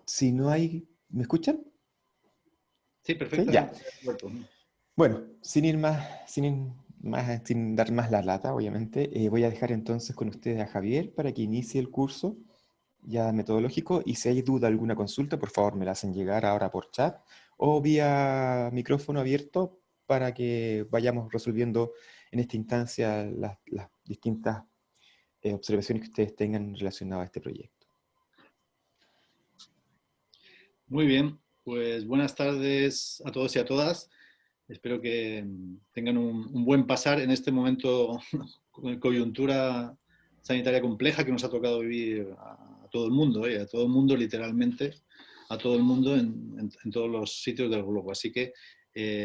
Si no hay... ¿Me escuchan? Sí, Sí, ya. perfectamente. Bueno, sin dar más la lata, obviamente, voy a dejar entonces con ustedes a Javier para que inicie el curso ya metodológico, y si hay duda, alguna consulta, por favor me la hacen llegar ahora por chat o vía micrófono abierto para que vayamos resolviendo en esta instancia las distintas observaciones que ustedes tengan relacionadas a este proyecto. Muy bien, pues buenas tardes a todos y a todas. Espero que tengan un buen pasar en este momento con coyuntura sanitaria compleja que nos ha tocado vivir a todo el mundo, a todo el mundo literalmente, a todo el mundo en todos los sitios del globo. Así que,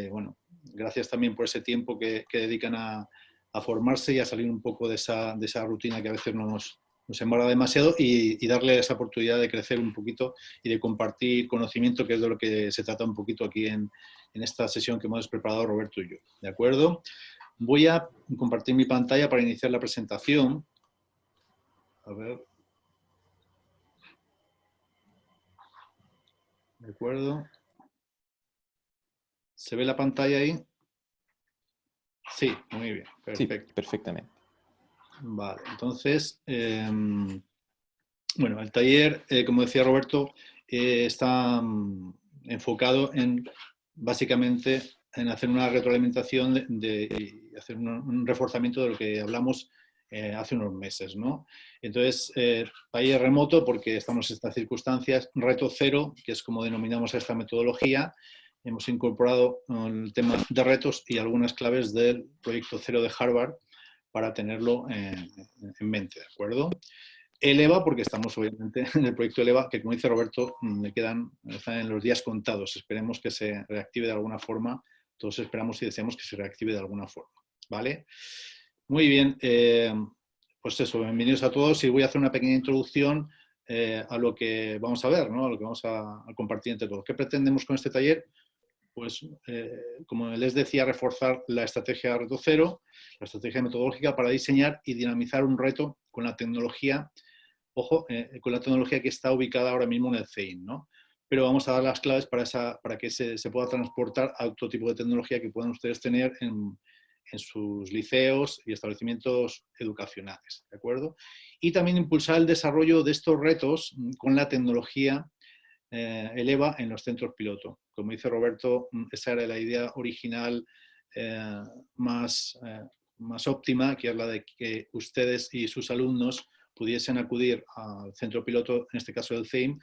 bueno, gracias también por ese tiempo que dedican a formarse y a salir un poco de esa rutina que a veces nos embarga demasiado y darle esa oportunidad de crecer un poquito y de compartir conocimiento, que es de lo que se trata un poquito aquí en esta sesión que hemos preparado Roberto y yo. ¿De acuerdo? Voy a compartir mi pantalla para iniciar la presentación. A ver. ¿De acuerdo? ¿Se ve la pantalla ahí? Sí, muy bien, Sí, perfecto. perfectamente. Vale, entonces, bueno, el taller, como decía Roberto, está enfocado en, básicamente, en hacer una retroalimentación y hacer un reforzamiento de lo que hablamos hace unos meses, ¿no? Entonces, taller remoto, porque estamos en estas circunstancias, reto cero, que es como denominamos esta metodología. Hemos incorporado el tema de retos y algunas claves del proyecto cero de Harvard para tenerlo en mente, ¿de acuerdo? El EVA, porque estamos obviamente en el proyecto del EVA, que como dice Roberto, están en los días contados. Esperemos que se reactive de alguna forma. Todos esperamos y deseamos que se reactive de alguna forma. ¿Vale? Muy bien. Pues eso, bienvenidos a todos y voy a hacer una pequeña introducción a lo que vamos a ver, ¿no? A lo que vamos a compartir entre todos. ¿Qué pretendemos con este taller? Pues, como les decía, reforzar la estrategia de reto cero, la estrategia metodológica para diseñar y dinamizar un reto con la tecnología, ojo, con la tecnología que está ubicada ahora mismo en el CEIN, ¿no? Pero vamos a dar las claves para que se pueda transportar a otro tipo de tecnología que puedan ustedes tener en sus liceos y establecimientos educacionales, ¿de acuerdo? Y también impulsar el desarrollo de estos retos con la tecnología el EVA en los centros piloto. Como dice Roberto, esa era la idea original eh, más, más óptima, que es la de que ustedes y sus alumnos pudiesen acudir al centro piloto, en este caso del CEIM,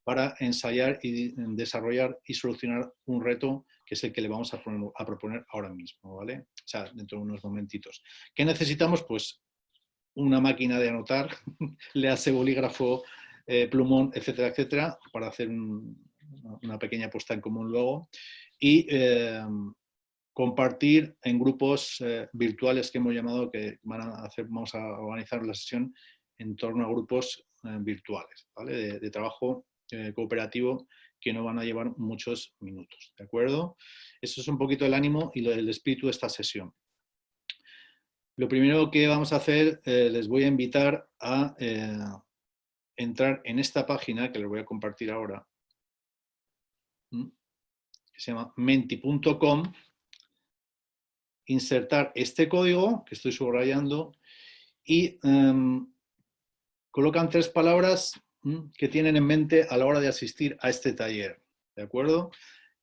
para ensayar y desarrollar y solucionar un reto que es el que le vamos a proponer ahora mismo, ¿vale? O sea, dentro de unos momentitos. ¿Qué necesitamos? Pues una máquina de anotar, le hace bolígrafo, plumón, etcétera, etcétera, para hacer una pequeña puesta en común luego. Y compartir en grupos virtuales que hemos llamado, que vamos a organizar la sesión en torno a grupos virtuales, ¿vale? De trabajo cooperativo que no van a llevar muchos minutos, ¿de acuerdo? Eso es un poquito el ánimo y el espíritu de esta sesión. Lo primero que vamos a hacer, les voy a invitar a entrar en esta página que les voy a compartir ahora, que se llama menti.com, insertar este código que estoy subrayando y colocan 3 palabras que tienen en mente a la hora de asistir a este taller, ¿de acuerdo?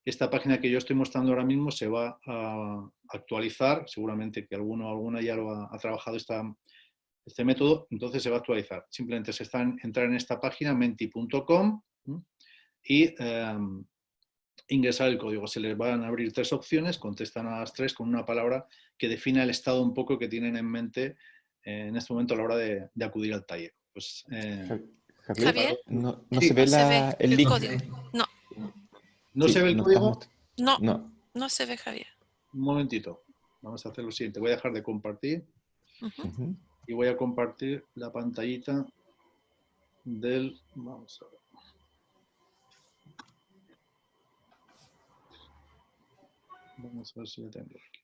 Esta página que yo estoy mostrando ahora mismo se va a actualizar, seguramente que alguno o alguna ya lo ha trabajado este método, entonces se va a actualizar. Simplemente se está entrar en esta página, menti.com, y ingresar el código. Se les van a abrir 3 opciones, contestan a las 3 con una palabra que defina el estado un poco que tienen en mente en este momento a la hora de acudir al taller. Pues, Javier, Javier, no sí, se ve no se ve el el link. código. No, ¿no se Sí, ve el no código? estamos... no, No. no se ve Javier. Un momentito. Vamos a hacer lo siguiente. Voy a dejar de compartir Ujú. y voy a compartir la pantallita del... Vamos a ver. Vamos a ver si lo tengo aquí.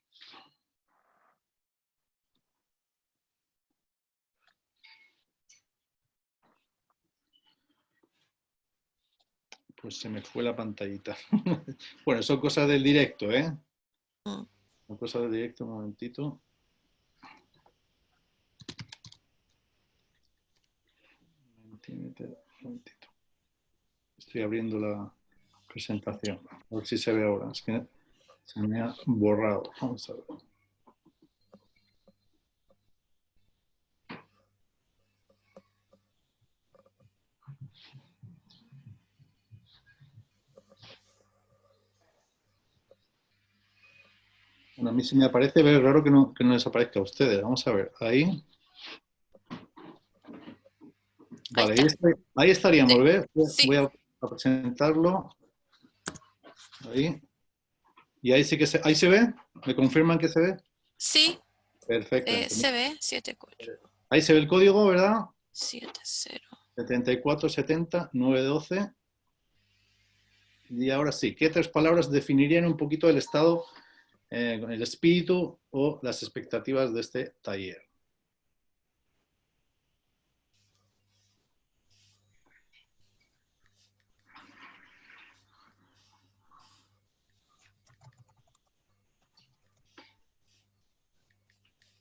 Pues se me fue la pantallita. Bueno, son cosas del directo, ¿eh? Mm. Son cosas del directo, un momentito. Un momentito. Estoy abriendo la presentación. A ver si se ve ahora. Es que se me ha borrado. Vamos a ver. Bueno, a mí sí me aparece, pero es raro que no les aparezca a ustedes. Vamos a ver. Ahí. Vale, ahí estaríamos. Sí. ¿Ves? Sí. Voy a presentarlo. Ahí. Y ahí sí que ahí se ve. ¿Me confirman que se ve? Sí, Perfecto. se ve 74. Ahí se ve el código, ¿verdad? 70. 7470-912. Y ahora sí, ¿qué tres palabras definirían un poquito el estado, el espíritu o las expectativas de este taller?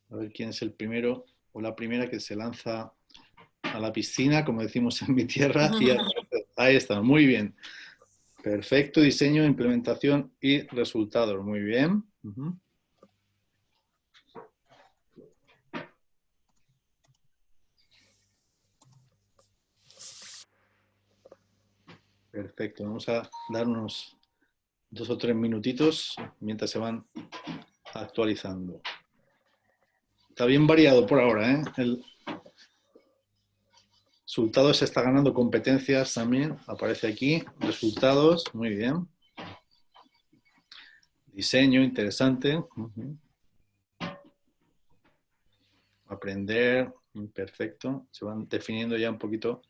A ver quién es el primero o la primera que se lanza a la piscina, como decimos en mi tierra. Y ahí está, muy bien. Perfecto, diseño, implementación y resultados. Muy bien. Perfecto, vamos a dar unos 2 o 3 minutitos mientras se van actualizando. Está bien variado por ahora, ¿eh? El resultado se está ganando competencias también. Aparece aquí. Resultados, muy bien. Diseño, interesante. Aprender, perfecto. Se van definiendo ya un poquito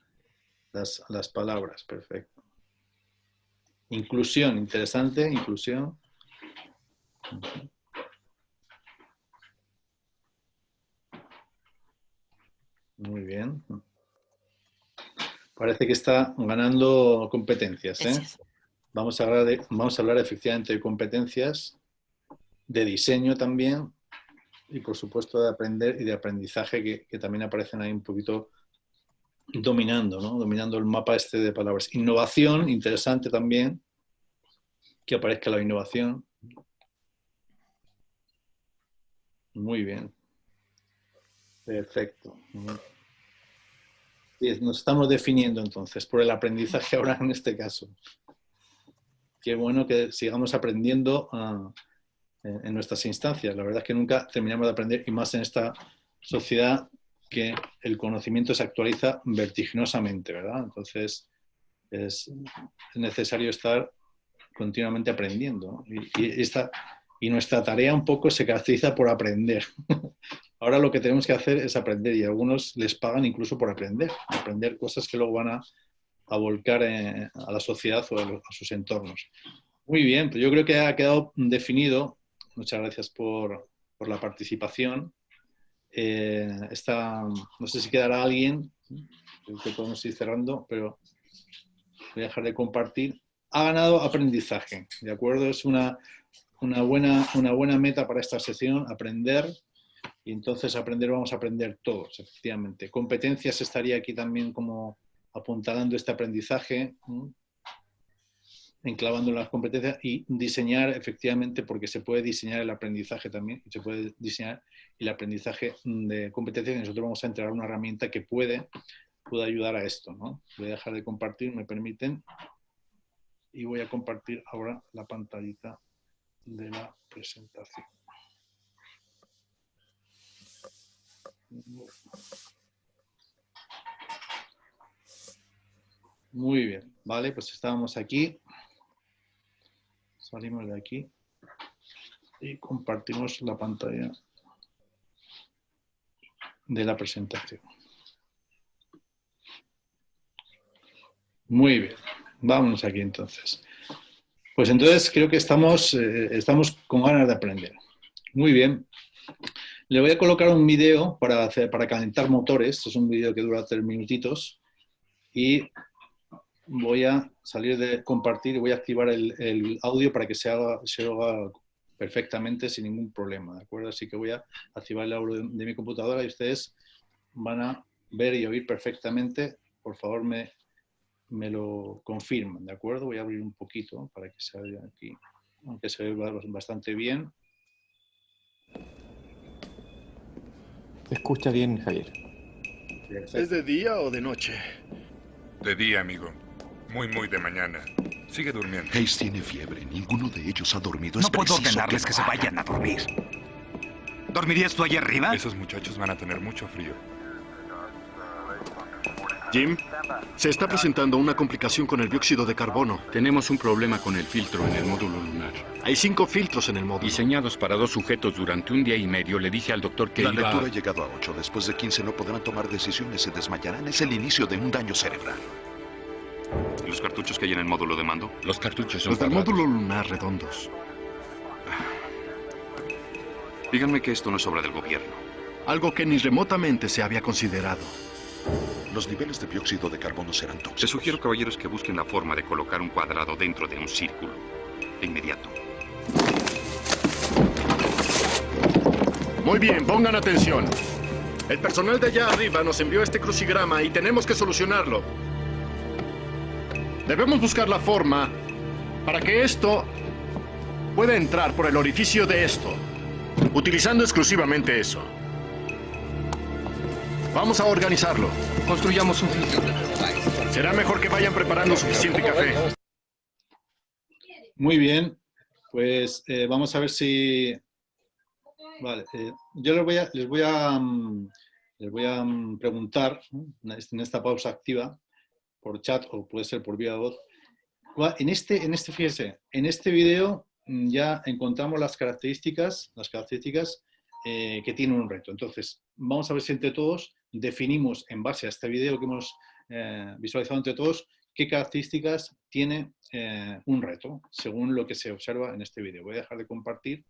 las palabras, perfecto. Inclusión, interesante, inclusión. Muy bien. Parece que está ganando competencias, ¿eh? Vamos a hablar efectivamente de competencias, de diseño también, y por supuesto de aprender y de aprendizaje que también aparecen ahí un poquito dominando, ¿no? Dominando el mapa este de palabras. Innovación, interesante también, que aparezca la innovación. Muy bien. Perfecto. Bien, nos estamos definiendo entonces por el aprendizaje ahora en este caso. Qué bueno que sigamos aprendiendo en nuestras instancias. La verdad es que nunca terminamos de aprender y más en esta sociedad que el conocimiento se actualiza vertiginosamente, ¿verdad? Entonces es necesario estar continuamente aprendiendo, ¿no? Y nuestra tarea un poco se caracteriza por aprender. Ahora lo que tenemos que hacer es aprender y algunos les pagan incluso por aprender cosas que luego van a volcar a la sociedad o a sus entornos. Muy bien, pues yo creo que ha quedado definido. Muchas gracias por la participación. No sé si quedará alguien, creo que podemos ir cerrando, pero voy a dejar de compartir. Ha ganado aprendizaje, ¿de acuerdo? Es una buena meta para esta sesión, aprender, y entonces vamos a aprender todos, efectivamente. Competencias estaría aquí también como apuntalando este aprendizaje, enclavando las competencias y diseñar efectivamente, porque se puede diseñar el aprendizaje también, y se puede diseñar el aprendizaje de competencias, y nosotros vamos a entregar una herramienta que puede ayudar a esto, ¿no? Voy a dejar de compartir, me permiten, y voy a compartir ahora la pantallita de la presentación. Muy bien, vale, pues estábamos aquí, salimos de aquí y compartimos la pantalla de la presentación. Muy bien, vámonos aquí entonces. Pues entonces creo que estamos con ganas de aprender. Muy bien. Le voy a colocar un vídeo para calentar motores. Es un vídeo que dura 3 minutitos. Y voy a salir de compartir y voy a activar el audio para que se haga perfectamente sin ningún problema, ¿de acuerdo? Así que voy a activar el audio de mi computadora y ustedes van a ver y oír perfectamente. Por favor, me lo confirman, ¿de acuerdo? Voy a abrir un poquito para que se vea aquí, aunque se ve bastante bien. Se escucha bien, Javier. Perfecto. ¿Es de día o de noche? De día, amigo. Muy de mañana. Sigue durmiendo. Hayes tiene fiebre. Ninguno de ellos ha dormido. No puedo ordenarles que se vayan a dormir. ¿Dormirías tú allá arriba? Esos muchachos van a tener mucho frío. Jim, se está presentando una complicación con el dióxido de carbono. Tenemos un problema con el filtro en el módulo lunar. Hay 5 filtros en el módulo. Diseñados para 2 sujetos durante un día y medio, le dije al doctor que La iba... lectura ha llegado a 8. Después de 15 no podrán tomar decisiones, se desmayarán. Es el inicio de un daño cerebral. ¿Y los cartuchos que hay en el módulo de mando? Los cartuchos son Los del cuadrados. módulo lunar redondos. Díganme que esto no es obra del gobierno. Algo que ni remotamente se había considerado. Los niveles de dióxido de carbono serán tóxicos. Les sugiero, caballeros, que busquen la forma de colocar un cuadrado dentro de un círculo. De inmediato. Muy bien, pongan atención. El personal de allá arriba nos envió este crucigrama y tenemos que solucionarlo. Debemos buscar la forma para que esto pueda entrar por el orificio de esto, utilizando exclusivamente eso. Vamos a organizarlo. Construyamos un filtro. Será mejor que vayan preparando suficiente café. Muy bien, pues vamos a ver si... Vale, yo les voy a preguntar, ¿no?, en esta pausa activa, por chat o puede ser por vía de voz. Fíjense, en este video ya encontramos las características que tiene un reto. Entonces, vamos a ver si entre todos definimos, en base a este video que hemos visualizado entre todos, qué características tiene un reto, según lo que se observa en este video. Voy a dejar de compartir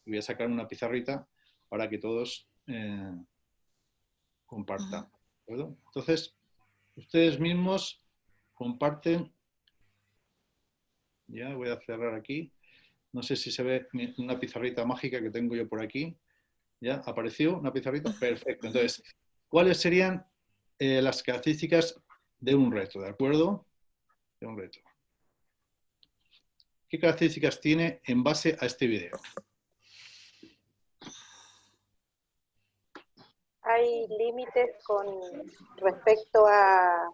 y voy a sacar una pizarrita para que todos compartan. ¿De acuerdo? Entonces, ustedes mismos comparten. Ya, voy a cerrar aquí. No sé si se ve una pizarrita mágica que tengo yo por aquí. ¿Ya? ¿Apareció una pizarrita? Perfecto. Entonces, ¿cuáles serían las características de un reto? ¿De acuerdo? De un reto. ¿Qué características tiene en base a este video? Hay límites con respecto a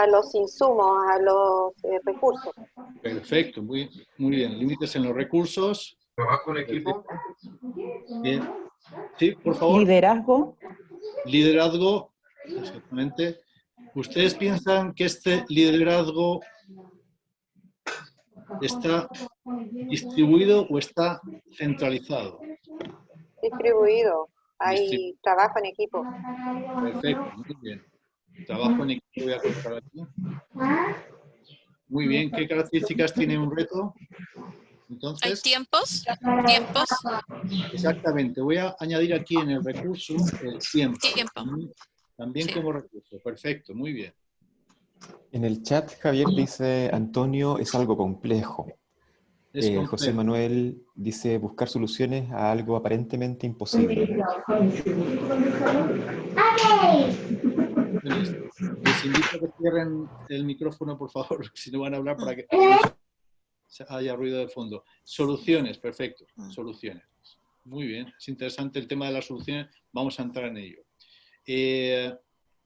los insumos, a los recursos. Perfecto, muy bien. Límites en los recursos. ¿Trabajo en equipo? Bien. Sí, por favor. Liderazgo. Liderazgo, exactamente. ¿Ustedes piensan que este liderazgo está distribuido o está centralizado? Distribuido. Hay trabajo en equipo. Perfecto, muy bien. Trabajo en equipo voy a colocar aquí. Muy bien. ¿Qué características tiene un reto? Entonces, ¿Hay tiempos? ¿Tiempos? Exactamente. Voy a añadir aquí en el recurso el tiempo. Tiempo. También Sí. como recurso. Perfecto, muy bien. En el chat, Javier dice, Antonio, es algo complejo. Es complejo. José Manuel dice, buscar soluciones a algo aparentemente imposible. Les invito a que cierren el micrófono, por favor, si no van a hablar para que haya ruido de fondo. Soluciones, perfecto. Soluciones. Muy bien, es interesante el tema de las soluciones. Vamos a entrar en ello.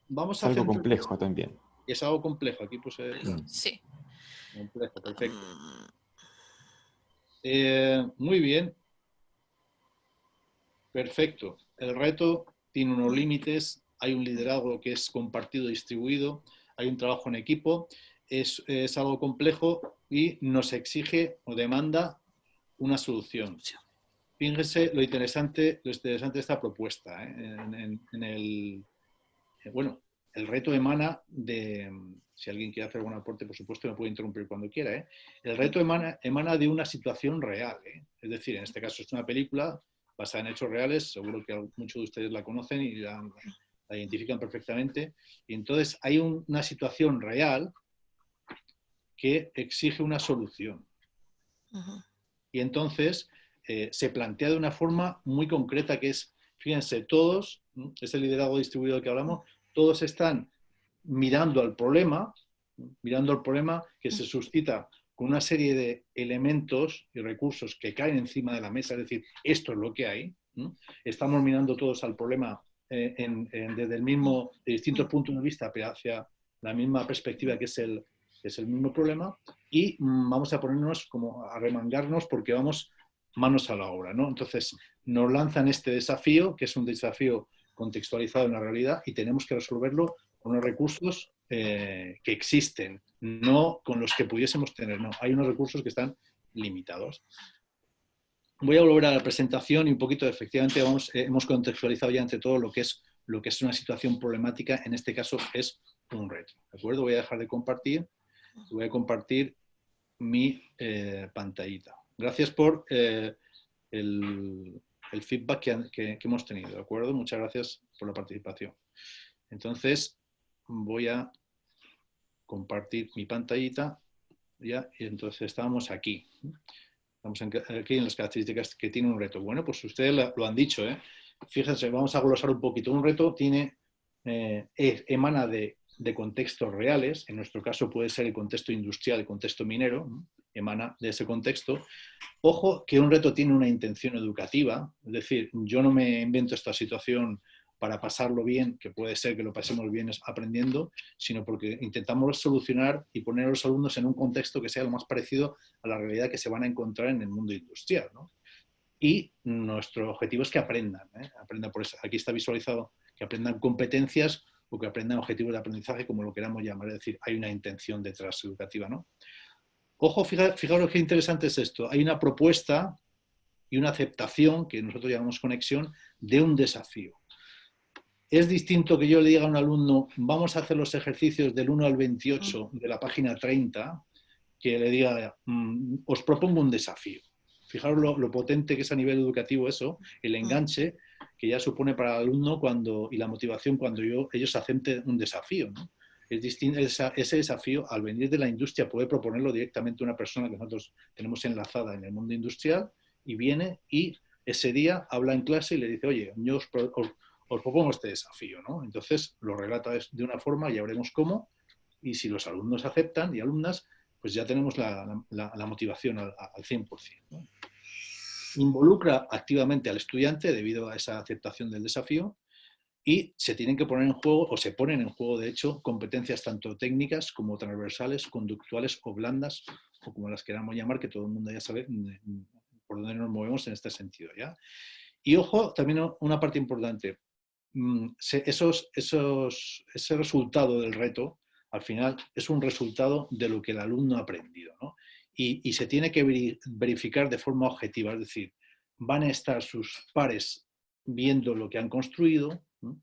Vamos Es a algo hacer... complejo también. Es algo complejo. Aquí puse... Sí. Complejo, perfecto. Muy bien. Perfecto. El reto tiene unos límites, hay un liderazgo que es compartido, distribuido, hay un trabajo en equipo, es algo complejo y nos exige o demanda una solución. Fíjense lo interesante de esta propuesta. Bueno, el reto emana de... Si alguien quiere hacer algún aporte, por supuesto, me puede interrumpir cuando quiera. El reto emana de una situación real. Es decir, en este caso es una película basada en hechos reales. Seguro que muchos de ustedes la conocen y la la identifican perfectamente, y entonces hay una situación real que exige una solución. Y entonces se plantea de una forma muy concreta que es, fíjense, todos, ese liderazgo distribuido del que hablamos, todos están mirando al problema que se suscita con una serie de elementos y recursos que caen encima de la mesa, es decir, esto es lo que hay. Estamos mirando todos al problema desde el mismo, de distintos puntos de vista, pero hacia la misma perspectiva que es el mismo problema, y vamos a ponernos como a remangarnos porque vamos manos a la obra, ¿no? Entonces nos lanzan este desafío, que es un desafío contextualizado en la realidad, y tenemos que resolverlo con los recursos que existen, no con los que pudiésemos tener, no. Hay unos recursos que están limitados. Voy a volver a la presentación y un poquito, efectivamente, hemos contextualizado ya entre todo lo que es una situación problemática, en este caso es un reto, ¿de acuerdo? Voy a dejar de compartir, voy a compartir mi pantallita. Gracias por el feedback que hemos tenido, ¿de acuerdo? Muchas gracias por la participación. Entonces, voy a compartir mi pantallita, ya, y entonces estamos aquí. Estamos aquí en las características que tiene un reto. Bueno, pues ustedes lo han dicho, ¿eh? Fíjense, vamos a glosar un poquito. Un reto emana de contextos reales, en nuestro caso puede ser el contexto industrial, el contexto minero, ¿no? Emana de ese contexto. Ojo que un reto tiene una intención educativa, es decir, yo no me invento esta situación para pasarlo bien, que puede ser que lo pasemos bien aprendiendo, sino porque intentamos solucionar y poner a los alumnos en un contexto que sea lo más parecido a la realidad que se van a encontrar en el mundo industrial, ¿no? Y nuestro objetivo es que aprendan, ¿eh? Aprendan por eso. Aquí está visualizado que aprendan competencias o que aprendan objetivos de aprendizaje, como lo queramos llamar, es decir, hay una intención detrás educativa, ¿no? Ojo, fijaros qué interesante es esto. Hay una propuesta y una aceptación, que nosotros llamamos conexión, de un desafío. Es distinto que yo le diga a un alumno, vamos a hacer los ejercicios del 1 al 28 de la página 30, que le diga, os propongo un desafío. Fijaros lo potente que es a nivel educativo eso, el enganche que ya supone para el alumno y la motivación cuando ellos acepten un desafío, ¿no? Es distinto ese desafío, al venir de la industria, puede proponerlo directamente una persona que nosotros tenemos enlazada en el mundo industrial, y viene y ese día habla en clase y le dice, oye, yo os propongo este desafío, ¿no? Entonces lo relata de una forma, ya veremos cómo, y si los alumnos aceptan y alumnas, pues ya tenemos la motivación al 100%, ¿no? Involucra activamente al estudiante debido a esa aceptación del desafío, y se tienen que poner en juego, o se ponen en juego, de hecho, competencias tanto técnicas como transversales, conductuales o blandas, o como las queramos llamar, que todo el mundo ya sabe por dónde nos movemos en este sentido, ¿ya? Y ojo, también una parte importante, ese resultado del reto, al final, es un resultado de lo que el alumno ha aprendido, ¿no? Y se tiene que verificar de forma objetiva, es decir, van a estar sus pares viendo lo que han construido, ¿no?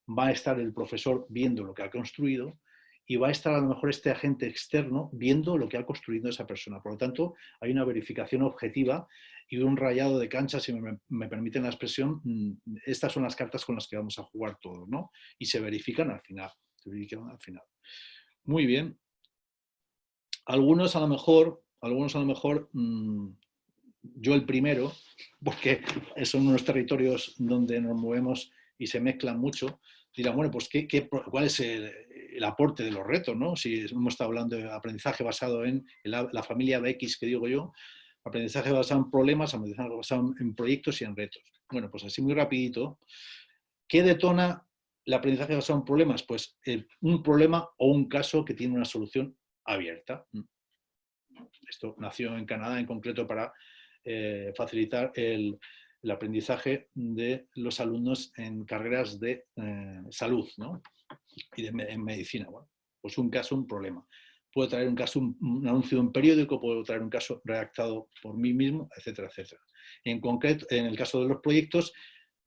Va a estar el profesor viendo lo que ha construido, y va a estar a lo mejor este agente externo viendo lo que ha construido esa persona. Por lo tanto, hay una verificación objetiva y un rayado de cancha, si me permiten la expresión. Estas son las cartas con las que vamos a jugar todos, ¿no? Y se verifican al final. Muy bien. Algunos a lo mejor, yo el primero, porque son unos territorios donde nos movemos y se mezclan mucho, dirán, bueno, pues ¿cuál es el aporte de los retos, ¿no? Si hemos estado hablando de aprendizaje basado en la familia BX, que digo yo, aprendizaje basado en problemas, aprendizaje basado en proyectos y en retos. Bueno, pues así muy rapidito, ¿qué detona el aprendizaje basado en problemas? Pues un problema o un caso que tiene una solución abierta. Esto nació en Canadá en concreto para facilitar el aprendizaje de los alumnos en carreras de salud, ¿no? Y en medicina. Bueno, pues un caso, un problema. Puedo traer un caso, un anuncio de un periódico, puedo traer un caso redactado por mí mismo, etcétera, etcétera. En concreto, en el caso de los proyectos,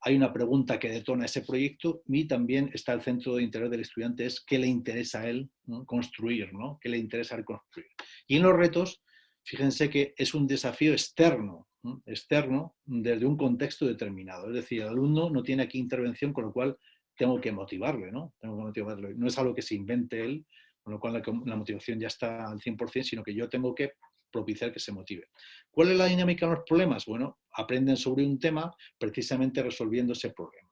hay una pregunta que detona ese proyecto, y también está el centro de interés del estudiante, es qué le interesa a él, ¿no? Construir, ¿no? ¿Qué le interesa a él construir? Y en los retos, fíjense que es un desafío externo, externo desde un contexto determinado. Es decir, el alumno no tiene aquí intervención, con lo cual tengo que motivarle, ¿no? Tengo que motivarle. No es algo que se invente él, con lo cual la motivación ya está al 100%, sino que yo tengo que propiciar que se motive. ¿Cuál es la dinámica de los problemas? Bueno, aprenden sobre un tema precisamente resolviendo ese problema.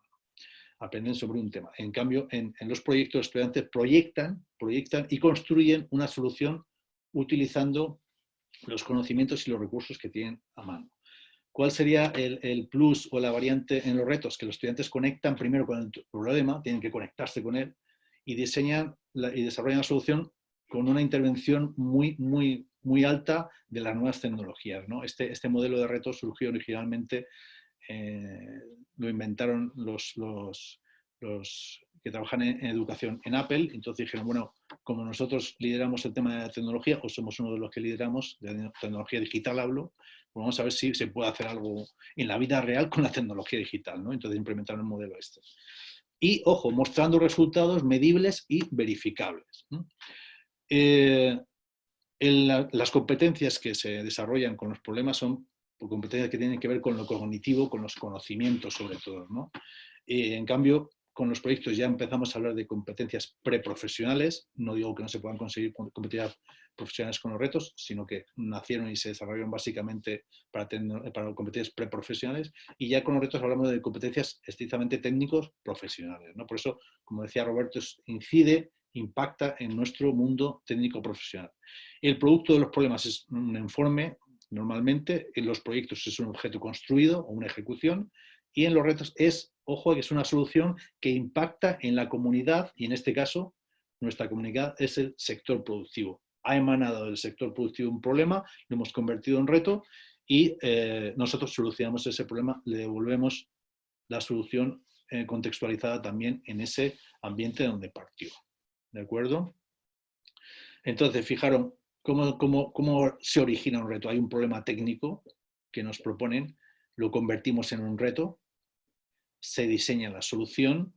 Aprenden sobre un tema. En cambio, en los proyectos, los estudiantes proyectan y construyen una solución utilizando los conocimientos y los recursos que tienen a mano. ¿Cuál sería el plus o la variante en los retos? Que los estudiantes conectan primero con el problema, tienen que conectarse con él, y diseñan y desarrollan la solución con una intervención muy alta de las nuevas tecnologías, ¿no? Este modelo de retos surgió originalmente, lo inventaron los que trabajan en educación en Apple. Entonces dijeron, bueno, como nosotros lideramos el tema de la tecnología, o somos uno de los que lideramos, de la tecnología digital hablo, pues vamos a ver si se puede hacer algo en la vida real con la tecnología digital, ¿no? Entonces implementaron el modelo este. Y, ojo, mostrando resultados medibles y verificables, ¿no? Las competencias que se desarrollan con los problemas son competencias que tienen que ver con lo cognitivo, con los conocimientos sobre todo, ¿no? En cambio, con los proyectos ya empezamos a hablar de competencias preprofesionales. No digo que no se puedan conseguir competencias profesionales con los retos, sino que nacieron y se desarrollaron básicamente para competencias preprofesionales, y ya con los retos hablamos de competencias estrictamente técnicos profesionales, ¿no? Por eso, como decía Roberto, impacta en nuestro mundo técnico profesional. El producto de los problemas es un informe, normalmente, en los proyectos es un objeto construido o una ejecución, y en los retos es, ojo, que es una solución que impacta en la comunidad, y en este caso, nuestra comunidad es el sector productivo. Ha emanado del sector productivo un problema, lo hemos convertido en reto, y nosotros solucionamos ese problema, le devolvemos la solución contextualizada también en ese ambiente donde partió. ¿De acuerdo? Entonces, fijaros cómo se origina un reto. Hay un problema técnico que nos proponen, lo convertimos en un reto, se diseña la solución,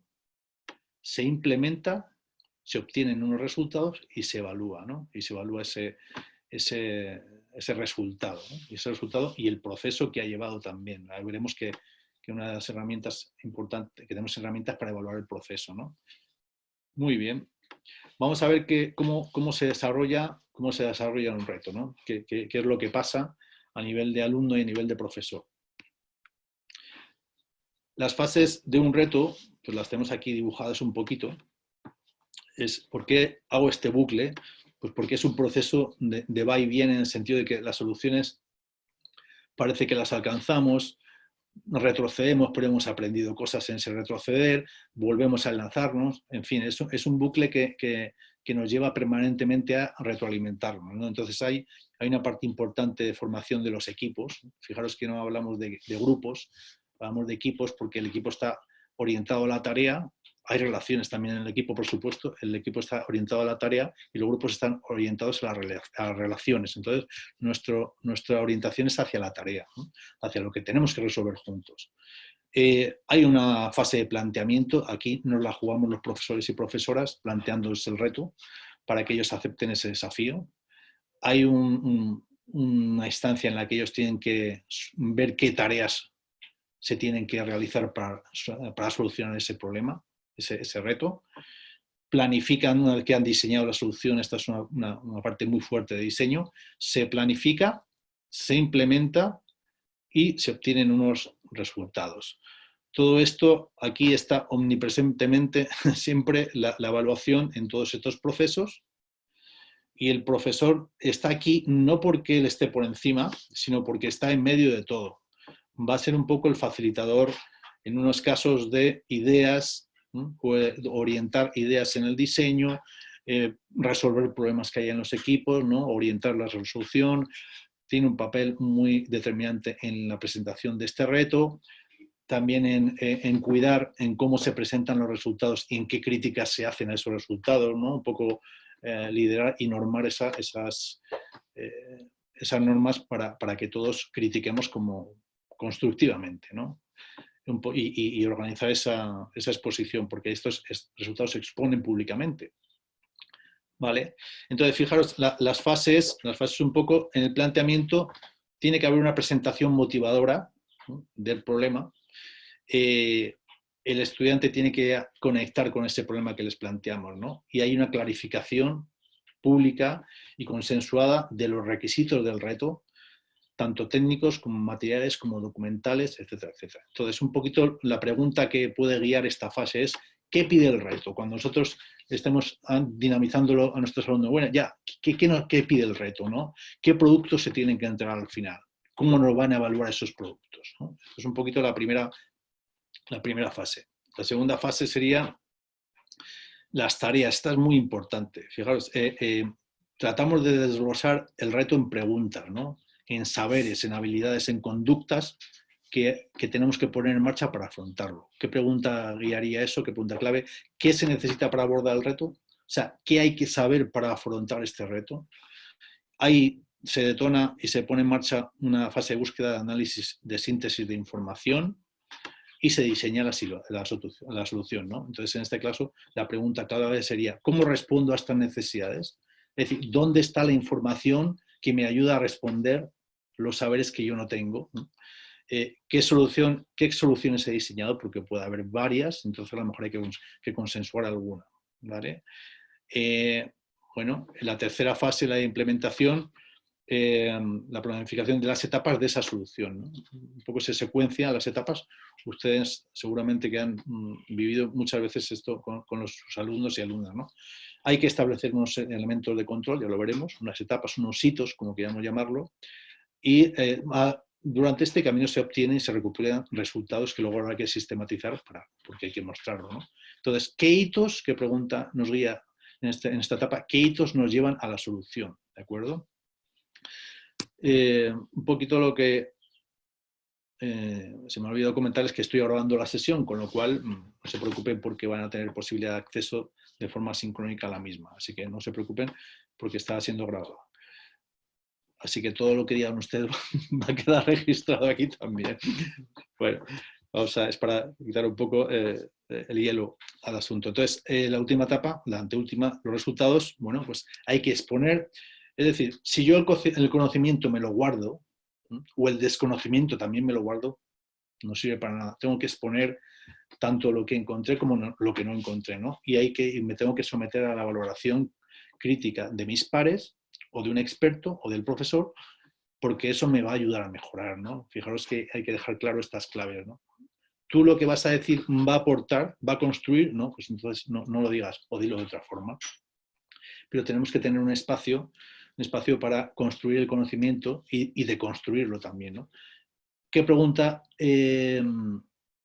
se implementa, se obtienen unos resultados y se evalúa, ¿no? Y se evalúa ese resultado, ¿no? Y ese resultado y el proceso que ha llevado también. Ahora veremos que una de las herramientas importantes, que tenemos herramientas para evaluar el proceso, ¿no? Muy bien. Vamos a ver cómo se desarrolla un reto, ¿no? ¿Qué es lo que pasa a nivel de alumno y a nivel de profesor? Las fases de un reto, pues las tenemos aquí dibujadas un poquito. ¿Por qué hago este bucle? Pues porque es un proceso de va y viene, en el sentido de que las soluciones parece que las alcanzamos, retrocedemos, pero hemos aprendido cosas en ese retroceder, volvemos a enlazarnos, en fin, es un bucle que nos lleva permanentemente a retroalimentarnos, ¿no? Entonces hay una parte importante de formación de los equipos. Fijaros que no hablamos de grupos, hablamos de equipos, porque el equipo está orientado a la tarea. Hay relaciones también en el equipo, por supuesto. El equipo está orientado a la tarea y los grupos están orientados a las relaciones. Entonces, nuestra orientación es hacia la tarea, ¿no? Hacia lo que tenemos que resolver juntos. Hay una fase de planteamiento. Aquí nos la jugamos los profesores y profesoras planteándoles el reto para que ellos acepten ese desafío. Hay una instancia en la que ellos tienen que ver qué tareas se tienen que realizar para solucionar ese problema, ese reto. Planifican, una vez que han diseñado la solución, esta es una parte muy fuerte de diseño, se planifica, se implementa y se obtienen unos resultados. Todo esto aquí está omnipresentemente siempre la evaluación en todos estos procesos, y el profesor está aquí no porque él esté por encima, sino porque está en medio de todo. Va a ser un poco el facilitador en unos casos de ideas, ¿no? Orientar ideas en el diseño, resolver problemas que hay en los equipos, ¿no? Orientar la resolución. Tiene un papel muy determinante en la presentación de este reto, también en cuidar en cómo se presentan los resultados y en qué críticas se hacen a esos resultados, ¿no? Un poco liderar y normar esas normas para que todos critiquemos constructivamente, ¿no? Y organizar esa exposición, porque estos resultados se exponen públicamente. ¿Vale? Entonces, fijaros, las fases un poco en el planteamiento, tiene que haber una presentación motivadora, ¿no? Del problema. el estudiante tiene que conectar con ese problema que les planteamos, ¿no? Y hay una clarificación pública y consensuada de los requisitos del reto, tanto técnicos como materiales, como documentales, etcétera, etcétera. Entonces, un poquito la pregunta que puede guiar esta fase es, ¿qué pide el reto? Cuando nosotros estemos dinamizándolo a nuestros alumnos, bueno, ya, ¿qué pide el reto, ¿no? ¿Qué productos se tienen que entregar al final? ¿Cómo nos van a evaluar esos productos, ¿no? Esto es un poquito la primera fase. La segunda fase sería las tareas. Esta es muy importante. Fijaros, tratamos de desglosar el reto en preguntas, ¿no? En saberes, en habilidades, en conductas que tenemos que poner en marcha para afrontarlo. ¿Qué pregunta guiaría eso? ¿Qué pregunta clave? ¿Qué se necesita para abordar el reto? O sea, ¿qué hay que saber para afrontar este reto? Ahí se detona y se pone en marcha una fase de búsqueda, de análisis, de síntesis de información y se diseña la solución, ¿no? Entonces, en este caso, la pregunta clave sería, ¿cómo respondo a estas necesidades? Es decir, ¿dónde está la información que me ayuda a responder los saberes que yo no tengo, ¿no? ¿Qué soluciones he diseñado? Porque puede haber varias, entonces a lo mejor hay que consensuar alguna, ¿vale? Bueno, en la tercera fase, la de implementación, la planificación de las etapas de esa solución, ¿no? Un poco se secuencia las etapas. Ustedes seguramente que han vivido muchas veces esto con sus alumnos y alumnas, ¿no? Hay que establecer unos elementos de control, ya lo veremos, unas etapas, unos hitos, como queramos llamarlo, y durante este camino se obtienen y se recuperan resultados que luego habrá que sistematizar porque hay que mostrarlo, ¿no? Entonces, ¿qué hitos, qué pregunta nos guía en esta etapa, qué hitos nos llevan a la solución? ¿De acuerdo? Un poquito lo que se me ha olvidado comentar es que estoy grabando la sesión, con lo cual no se preocupen porque van a tener posibilidad de acceso de forma sincrónica a la misma. Así que no se preocupen porque está siendo grabada. Así que todo lo que digan ustedes va a quedar registrado aquí también. Bueno, es para quitar un poco el hielo al asunto. Entonces, la última etapa, la anteúltima, los resultados, bueno, pues hay que exponer. Es decir, si yo el conocimiento me lo guardo, o el desconocimiento también me lo guardo, no sirve para nada. Tengo que exponer tanto lo que encontré como lo que no encontré, ¿no? Y me tengo que someter a la valoración crítica de mis pares, o de un experto, o del profesor, porque eso me va a ayudar a mejorar, ¿no? Fijaros que hay que dejar claro estas claves, ¿no? Tú lo que vas a decir va a aportar, va a construir, ¿no? Pues entonces no lo digas, o dilo de otra forma. Pero tenemos que tener un espacio para construir el conocimiento y deconstruirlo también, ¿no? ¿Qué pregunta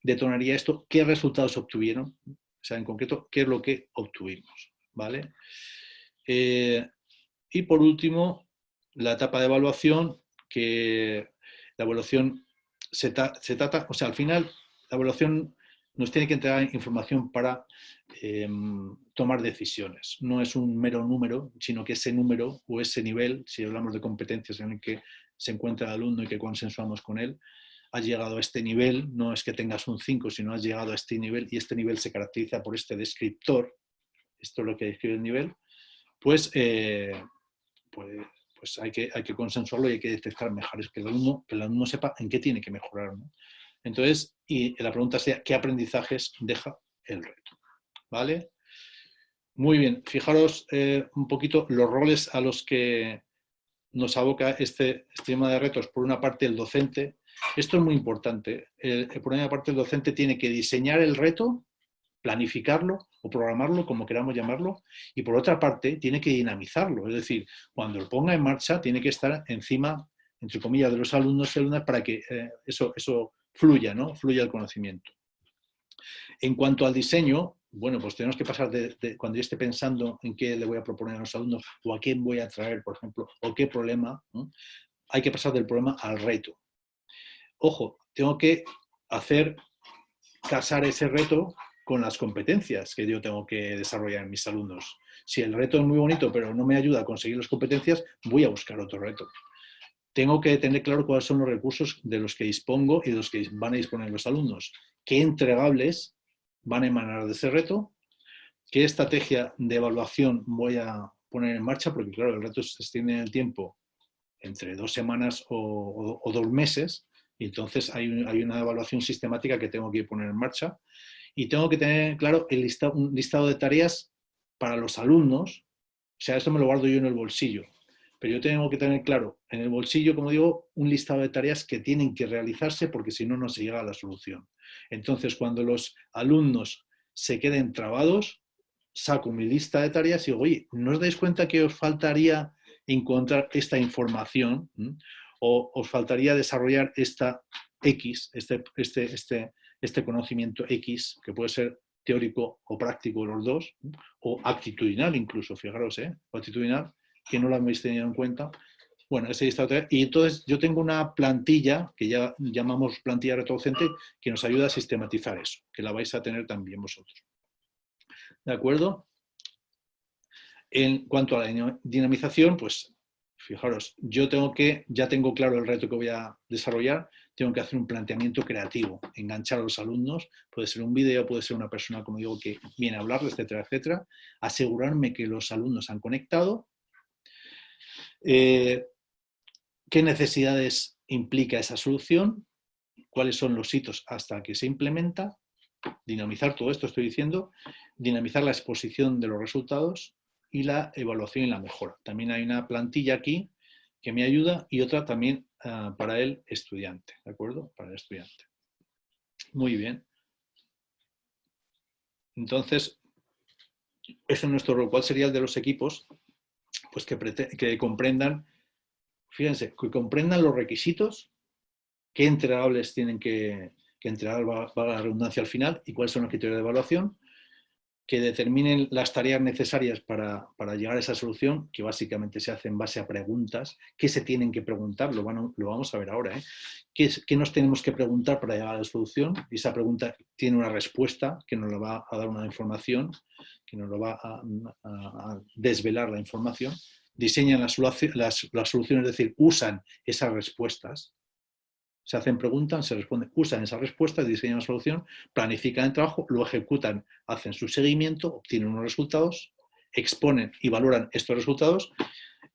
detonaría esto? ¿Qué resultados obtuvieron? O sea, en concreto, ¿qué es lo que obtuvimos? ¿Vale? Y por último, la etapa de evaluación, que la evaluación se trata, o sea, al final, la evaluación nos tiene que entregar información para tomar decisiones. No es un mero número, sino que ese número o ese nivel, si hablamos de competencias en el que se encuentra el alumno y que consensuamos con él, has llegado a este nivel, no es que tengas un 5, sino has llegado a este nivel y este nivel se caracteriza por este descriptor, esto es lo que describe el nivel, pues hay que consensuarlo y hay que detectar mejores, que el alumno sepa en qué tiene que mejorar, ¿no? Entonces, y la pregunta sería, ¿qué aprendizajes deja el reto? ¿Vale? Muy bien, fijaros un poquito los roles a los que nos aboca este tema de retos. Por una parte, el docente. Esto es muy importante. Por una parte, el docente tiene que diseñar el reto, planificarlo o programarlo, como queramos llamarlo, y por otra parte, tiene que dinamizarlo. Es decir, cuando lo ponga en marcha, tiene que estar encima, entre comillas, de los alumnos y alumnas para que eso fluya, ¿no? Fluya el conocimiento. En cuanto al diseño, bueno, pues tenemos que pasar cuando yo esté pensando en qué le voy a proponer a los alumnos o a quién voy a traer, por ejemplo, o qué problema, ¿no? Hay que pasar del problema al reto. Ojo, tengo que hacer casar ese reto con las competencias que yo tengo que desarrollar en mis alumnos. Si el reto es muy bonito pero no me ayuda a conseguir las competencias, voy a buscar otro reto. Tengo que tener claro cuáles son los recursos de los que dispongo y de los que van a disponer los alumnos. ¿Qué entregables van a emanar de ese reto? ¿Qué estrategia de evaluación voy a poner en marcha? Porque claro, el reto se extiende en el tiempo entre 2 semanas o 2 meses, y entonces hay una evaluación sistemática que tengo que poner en marcha. y tengo que tener claro un listado de tareas para los alumnos. O sea, esto me lo guardo yo en el bolsillo. Pero yo tengo que tener claro en el bolsillo, como digo, un listado de tareas que tienen que realizarse porque si no, no se llega a la solución. Entonces, cuando los alumnos se queden trabados, saco mi lista de tareas y digo, oye, ¿no os dais cuenta que os faltaría encontrar esta información? ¿O os faltaría desarrollar esta X, este conocimiento X, que puede ser teórico o práctico los dos, o actitudinal incluso, fijaros, o actitudinal, que no lo habéis tenido en cuenta? Bueno, ese listado de tareas. Y entonces yo tengo una plantilla, que ya llamamos plantilla retrocente, que nos ayuda a sistematizar eso, que la vais a tener también vosotros. ¿De acuerdo? En cuanto a la dinamización, pues fijaros, ya tengo claro el reto que voy a desarrollar, tengo que hacer un planteamiento creativo, enganchar a los alumnos, puede ser un vídeo, puede ser una persona, como digo, que viene a hablarles, etcétera, etcétera, asegurarme que los alumnos han conectado, qué necesidades implica esa solución, cuáles son los hitos hasta que se implementa, dinamizar todo esto, estoy diciendo, dinamizar la exposición de los resultados y la evaluación y la mejora. También hay una plantilla aquí que me ayuda y otra también para el estudiante, ¿de acuerdo? Para el estudiante. Muy bien. Entonces, ese es nuestro rol. ¿Cuál sería el de los equipos? Pues que comprendan, fíjense, que comprendan los requisitos, qué entregables tienen que entregar, valga la redundancia al final, y cuáles son los criterios de evaluación, que determinen las tareas necesarias para llegar a esa solución, que básicamente se hace en base a preguntas. ¿Qué se tienen que preguntar? Lo vamos a ver ahora. ¿Qué nos tenemos que preguntar para llegar a la solución? Y esa pregunta tiene una respuesta que nos la va a dar una información, que nos lo va a desvelar la información. Diseñan las soluciones, es decir, usan esas respuestas. Se hacen preguntas, se responden, usan esas respuestas, diseñan una solución, planifican el trabajo, lo ejecutan, hacen su seguimiento, obtienen unos resultados, exponen y valoran estos resultados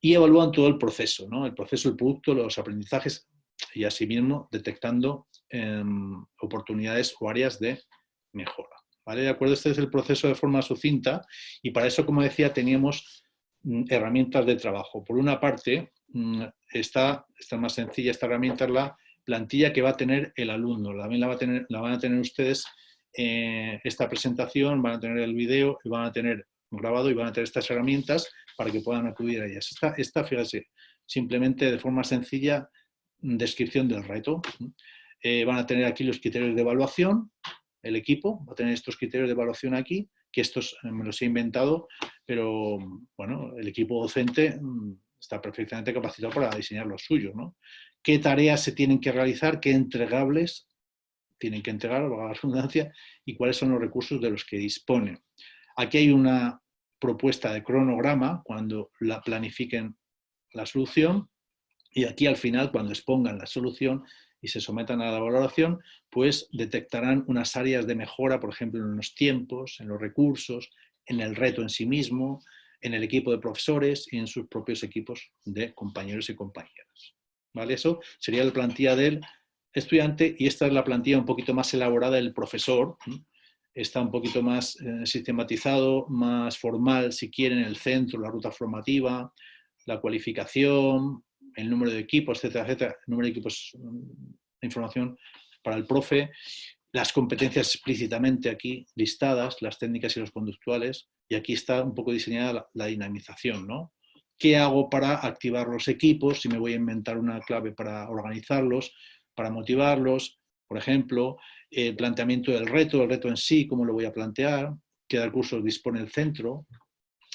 y evalúan todo el proceso, ¿no? El proceso, el producto, los aprendizajes y asimismo detectando oportunidades o áreas de mejora. ¿Vale? ¿De acuerdo? Este es el proceso de forma sucinta y para eso, como decía, teníamos herramientas de trabajo. Por una parte, esta más sencilla, esta herramienta es la plantilla que va a tener el alumno. También la van a tener ustedes esta presentación, van a tener el vídeo, van a tener grabado y van a tener estas herramientas para que puedan acudir a ellas. Esta, fíjate, simplemente de forma sencilla, descripción del reto. Van a tener aquí los criterios de evaluación, el equipo va a tener estos criterios de evaluación aquí, que estos me los he inventado, pero bueno, el equipo docente está perfectamente capacitado para diseñar los suyos, ¿no? ¿Qué tareas se tienen que realizar? ¿Qué entregables tienen que entregar, valga la redundancia? ¿Y cuáles son los recursos de los que disponen? Aquí hay una propuesta de cronograma cuando la planifiquen la solución y aquí al final, cuando expongan la solución y se sometan a la valoración, pues detectarán unas áreas de mejora, por ejemplo, en los tiempos, en los recursos, en el reto en sí mismo, en el equipo de profesores y en sus propios equipos de compañeros y compañeras. ¿Vale? Eso sería la plantilla del estudiante y esta es la plantilla un poquito más elaborada del profesor. Está un poquito más sistematizado, más formal, si quieren, el centro, la ruta formativa, la cualificación, el número de equipos, etcétera, etcétera, el número de equipos de información para el profe, las competencias explícitamente aquí listadas, las técnicas y los conductuales, y aquí está un poco diseñada la dinamización, ¿no? ¿Qué hago para activar los equipos? Si me voy a inventar una clave para organizarlos, para motivarlos, por ejemplo, el planteamiento del reto, el reto en sí, cómo lo voy a plantear, qué recursos dispone el centro,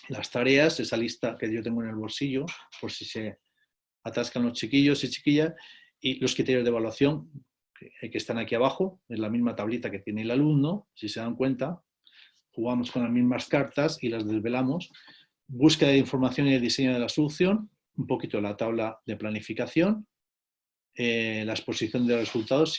las tareas, esa lista que yo tengo en el bolsillo, por si se atascan los chiquillos y chiquillas, y los criterios de evaluación que están aquí abajo, en la misma tablita que tiene el alumno, si se dan cuenta, jugamos con las mismas cartas y las desvelamos. Búsqueda de información y el diseño de la solución, un poquito la tabla de planificación, la exposición de resultados,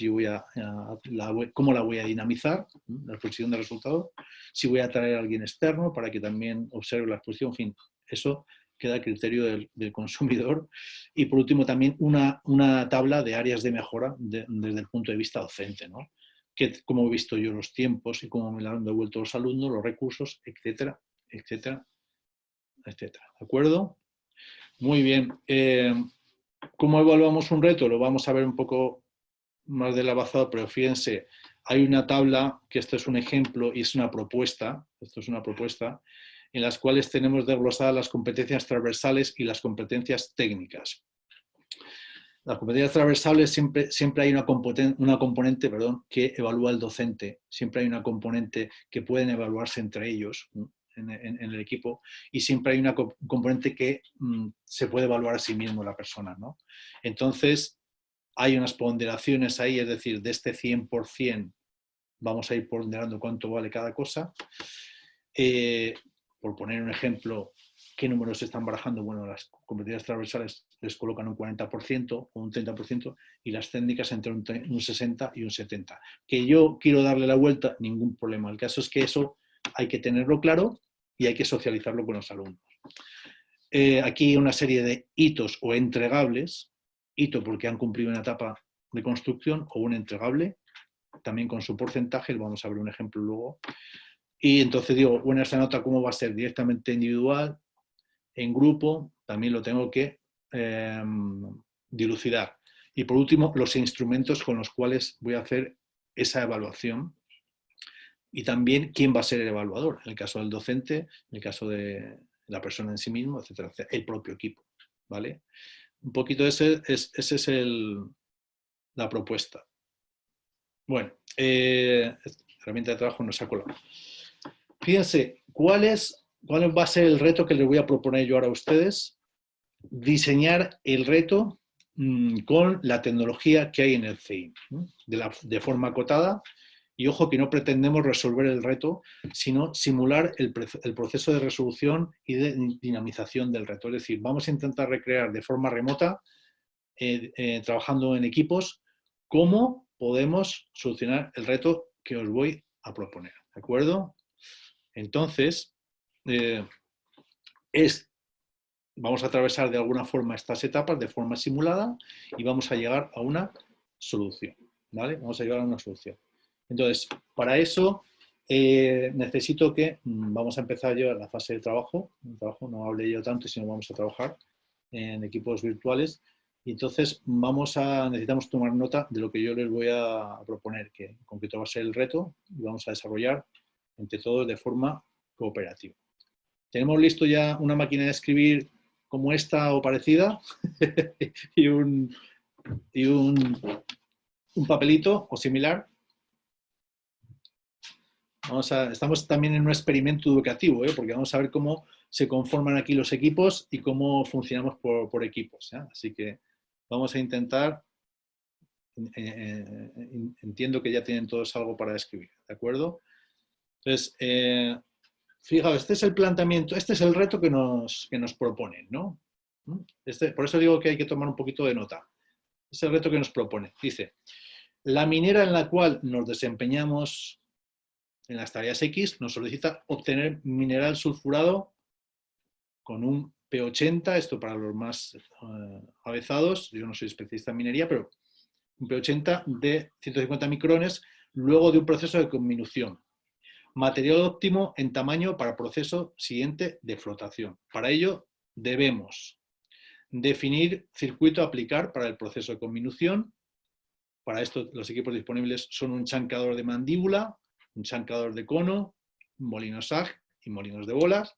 cómo la voy a dinamizar, la exposición de resultados, si voy a traer a alguien externo para que también observe la exposición, en fin, eso queda a criterio del consumidor. Y por último también una tabla de áreas de mejora desde el punto de vista docente, ¿no? cómo he visto yo los tiempos y cómo me lo han devuelto los alumnos, los recursos, etcétera, etcétera, etcétera. ¿De acuerdo? Muy bien. ¿Cómo evaluamos un reto? Lo vamos a ver un poco más del avanzado, pero fíjense, hay una tabla, que esto es un ejemplo y es una propuesta, esto es una propuesta, en las cuales tenemos desglosadas las competencias transversales y las competencias técnicas. Las competencias transversales siempre hay una componente que evalúa el docente, siempre hay una componente que pueden evaluarse entre ellos, ¿no? en el equipo, y siempre hay una componente que se puede evaluar a sí mismo la persona, ¿no? Entonces, hay unas ponderaciones ahí, es decir, de este 100% vamos a ir ponderando cuánto vale cada cosa. Por poner un ejemplo, ¿qué números se están barajando? Bueno, las competencias transversales les colocan un 40% o un 30% y las técnicas entre un 60 y un 70. Que yo quiero darle la vuelta, ningún problema. El caso es que eso hay que tenerlo claro y hay que socializarlo con los alumnos. Aquí una serie de hitos o entregables, hito porque han cumplido una etapa de construcción o un entregable, también con su porcentaje, vamos a ver un ejemplo luego. Y entonces digo, bueno, esta nota cómo va a ser directamente individual, en grupo, también lo tengo que dilucidar. Y por último, los instrumentos con los cuales voy a hacer esa evaluación. Y también quién va a ser el evaluador, en el caso del docente, en el caso de la persona en sí mismo, etcétera, etcétera, el propio equipo, ¿vale? Un poquito ese es la propuesta. Bueno, herramienta de trabajo nos ha colado. Fíjense, ¿cuál va a ser el reto que les voy a proponer yo ahora a ustedes? Diseñar el reto con la tecnología que hay en el CEIM, de forma acotada. Y ojo que no pretendemos resolver el reto, sino simular el proceso de resolución y de dinamización del reto. Es decir, vamos a intentar recrear de forma remota, trabajando en equipos, cómo podemos solucionar el reto que os voy a proponer. ¿De acuerdo? Entonces, vamos a atravesar de alguna forma estas etapas de forma simulada y vamos a llegar a una solución. ¿Vale? Vamos a llegar a una solución. Entonces, para eso necesito que vamos a empezar a llevar la fase de trabajo. No hable yo tanto, sino vamos a trabajar en equipos virtuales. Y entonces necesitamos tomar nota de lo que yo les voy a proponer, que en concreto va a ser el reto y vamos a desarrollar entre todos de forma cooperativa. Tenemos listo ya una máquina de escribir como esta o parecida y un papelito o similar. Estamos también en un experimento educativo, porque vamos a ver cómo se conforman aquí los equipos y cómo funcionamos por equipos. Así que vamos a intentar, entiendo que ya tienen todos algo para escribir, ¿de acuerdo? Entonces, fijaos, este es el planteamiento, este es el reto que nos proponen, ¿no? Por eso digo que hay que tomar un poquito de nota. Es el reto que nos propone. Dice, la minera en la cual nos desempeñamos en las tareas X nos solicita obtener mineral sulfurado con un P80, esto para los más avezados, yo no soy especialista en minería, pero un P80 de 150 micrones, luego de un proceso de conminución. Material óptimo en tamaño para proceso siguiente de flotación. Para ello debemos definir circuito a aplicar para el proceso de conminución. Para esto los equipos disponibles son un chancador de mandíbula, un chancador de cono, un molino SAG y molinos de bolas.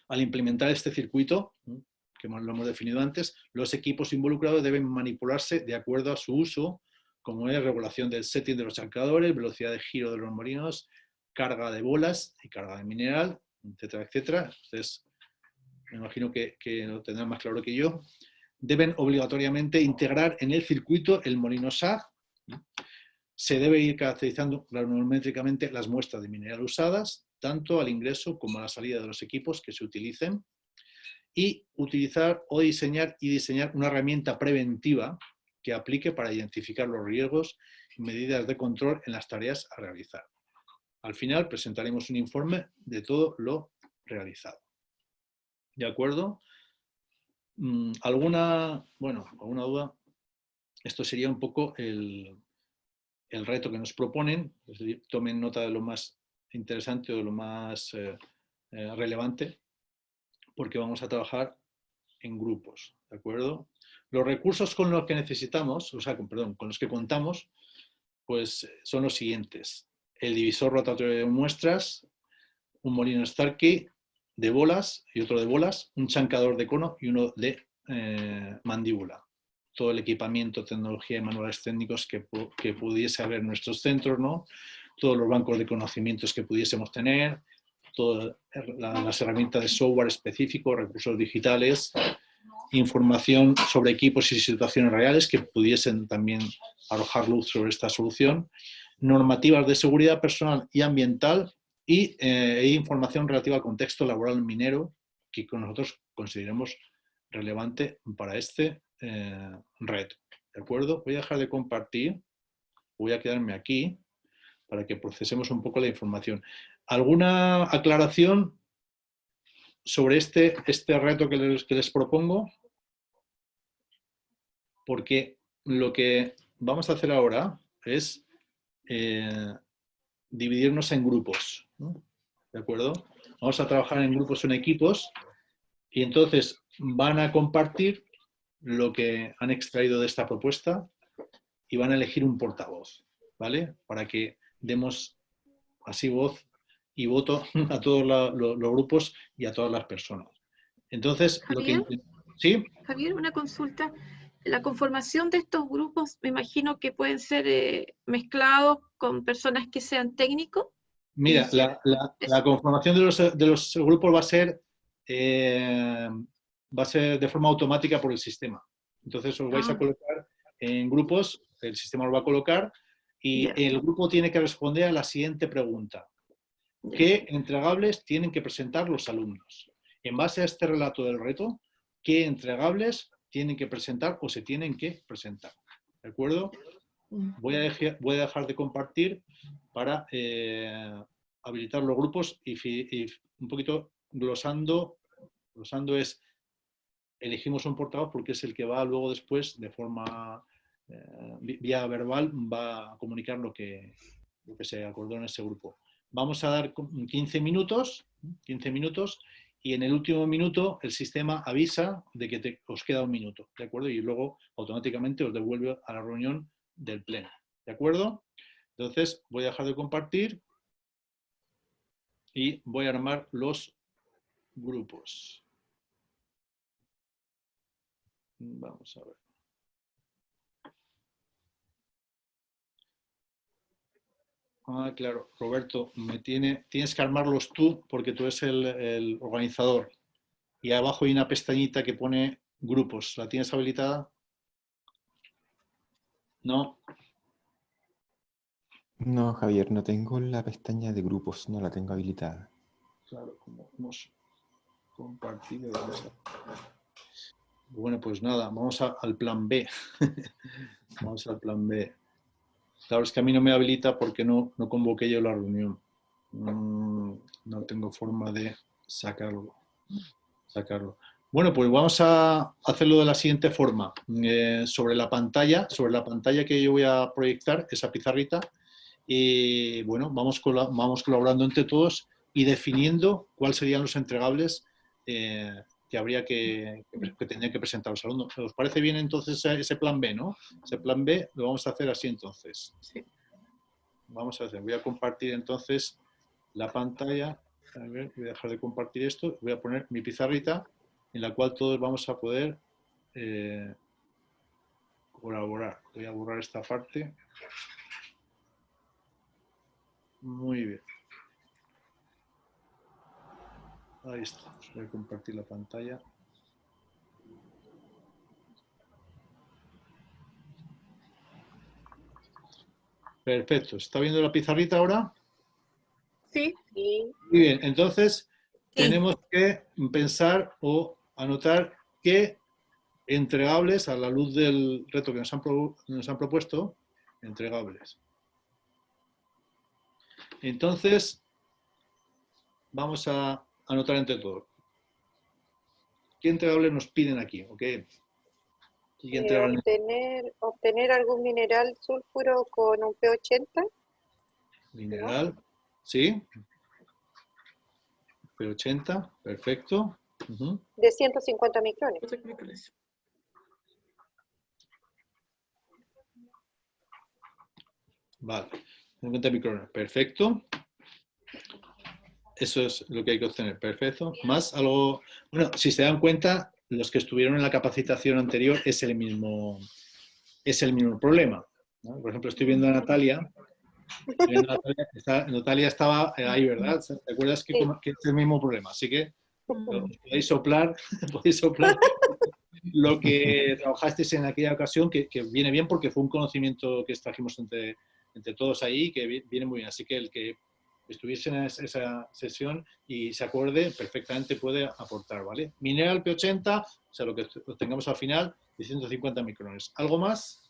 Al implementar este circuito, que lo hemos definido antes, los equipos involucrados deben manipularse de acuerdo a su uso, como es regulación del setting de los chancadores, velocidad de giro de los molinos, carga de bolas y carga de mineral, etcétera, etcétera. Ustedes me imagino que lo tendrán más claro que yo. Deben obligatoriamente integrar en el circuito el molino SAG. Se debe ir caracterizando granulométricamente las muestras de mineral usadas, tanto al ingreso como a la salida de los equipos que se utilicen, y utilizar o diseñar una herramienta preventiva que aplique para identificar los riesgos y medidas de control en las tareas a realizar. Al final presentaremos un informe de todo lo realizado. ¿De acuerdo? ¿Alguna duda? Esto sería un poco el reto que nos proponen, es decir, tomen nota de lo más interesante o de lo más relevante, porque vamos a trabajar en grupos, ¿de acuerdo? Los recursos con los que necesitamos, o sea, perdón, con los que contamos, pues son los siguientes. El divisor rotatorio de muestras, un molino Starkey de bolas y otro de bolas, un chancador de cono y uno de mandíbula. Todo el equipamiento, tecnología y manuales técnicos que pudiese haber en nuestros centros, ¿no? Todos los bancos de conocimientos que pudiésemos tener, todas las herramientas de software específico, recursos digitales, información sobre equipos y situaciones reales que pudiesen también arrojar luz sobre esta solución, normativas de seguridad personal y ambiental e información relativa al contexto laboral minero que nosotros consideremos relevante para este reto. ¿De acuerdo? Voy a dejar de compartir, voy a quedarme aquí para que procesemos un poco la información. ¿Alguna aclaración sobre este reto que les propongo? Porque lo que vamos a hacer ahora es dividirnos en grupos, ¿no? ¿De acuerdo? Vamos a trabajar en grupos o en equipos y entonces van a compartir lo que han extraído de esta propuesta y van a elegir un portavoz, ¿vale? Para que demos así voz y voto a todos los grupos y a todas las personas. Entonces, Javier, ¿sí? Javier, una consulta. La conformación de estos grupos, me imagino que pueden ser mezclados con personas que sean técnicos. Mira, la conformación de los grupos va a ser de forma automática por el sistema. Entonces os vais a colocar en grupos, el sistema os va a colocar y el grupo tiene que responder a la siguiente pregunta. ¿Qué entregables tienen que presentar los alumnos? En base a este relato del reto, ¿qué entregables tienen que presentar o se tienen que presentar? ¿De acuerdo? Voy a dejar de compartir para habilitar los grupos y un poquito glosando. Glosando es, elegimos un portavoz porque es el que va luego después, de forma vía verbal, va a comunicar lo que se acordó en ese grupo. Vamos a dar 15 minutos y en el último minuto el sistema avisa de que os queda un minuto, ¿de acuerdo? Y luego automáticamente os devuelve a la reunión del pleno, ¿de acuerdo? Entonces voy a dejar de compartir y voy a armar los grupos. Vamos a ver. Ah, claro, Roberto, tienes que armarlos tú porque tú eres el organizador. Y abajo hay una pestañita que pone grupos. ¿La tienes habilitada? ¿No? No, Javier, no tengo la pestaña de grupos, no la tengo habilitada. Claro, como hemos compartido. Bueno, pues nada, vamos al plan B. Vamos al plan B. Claro, es que a mí no me habilita porque no convoqué yo la reunión. No tengo forma de sacarlo. Bueno, pues vamos a hacerlo de la siguiente forma. Sobre la pantalla que yo voy a proyectar, esa pizarrita, y bueno, vamos colaborando entre todos y definiendo cuáles serían los entregables que habría que tendrían que presentar los alumnos. ¿Os parece bien entonces ese plan B, no? Ese plan B lo vamos a hacer así entonces. Sí. Vamos a hacer, voy a compartir entonces la pantalla. A ver, voy a dejar de compartir esto. Voy a poner mi pizarrita en la cual todos vamos a poder colaborar. Voy a borrar esta parte. Muy bien. Ahí está. Voy a compartir la pantalla. Perfecto. ¿Está viendo la pizarrita ahora? Sí. Muy bien. Entonces, tenemos que pensar o anotar qué entregables, a la luz del reto que nos han propuesto, entregables. Entonces, vamos a anotar entre todos. ¿Qué entregables nos piden aquí? ¿Okay? Siguiente reunión. Obtener algún mineral sulfuro con un P80. Mineral, sí. P80, perfecto. De 150 micrones. Vale, 50 micrones, perfecto. Eso es lo que hay que obtener, perfecto. Más algo, bueno, si se dan cuenta, los que estuvieron en la capacitación anterior es el mismo problema, ¿no? Por ejemplo, estoy viendo a Natalia. Natalia estaba ahí, ¿verdad? ¿Te acuerdas que es el mismo problema? Así que podéis soplar lo que trabajasteis en aquella ocasión, que viene bien porque fue un conocimiento que extrajimos entre todos ahí, que viene muy bien. Así que el que estuviese en esa sesión y se acuerde, perfectamente puede aportar, ¿vale? Mineral P80, o sea, lo que obtengamos al final, de 150 micrones. ¿Algo más?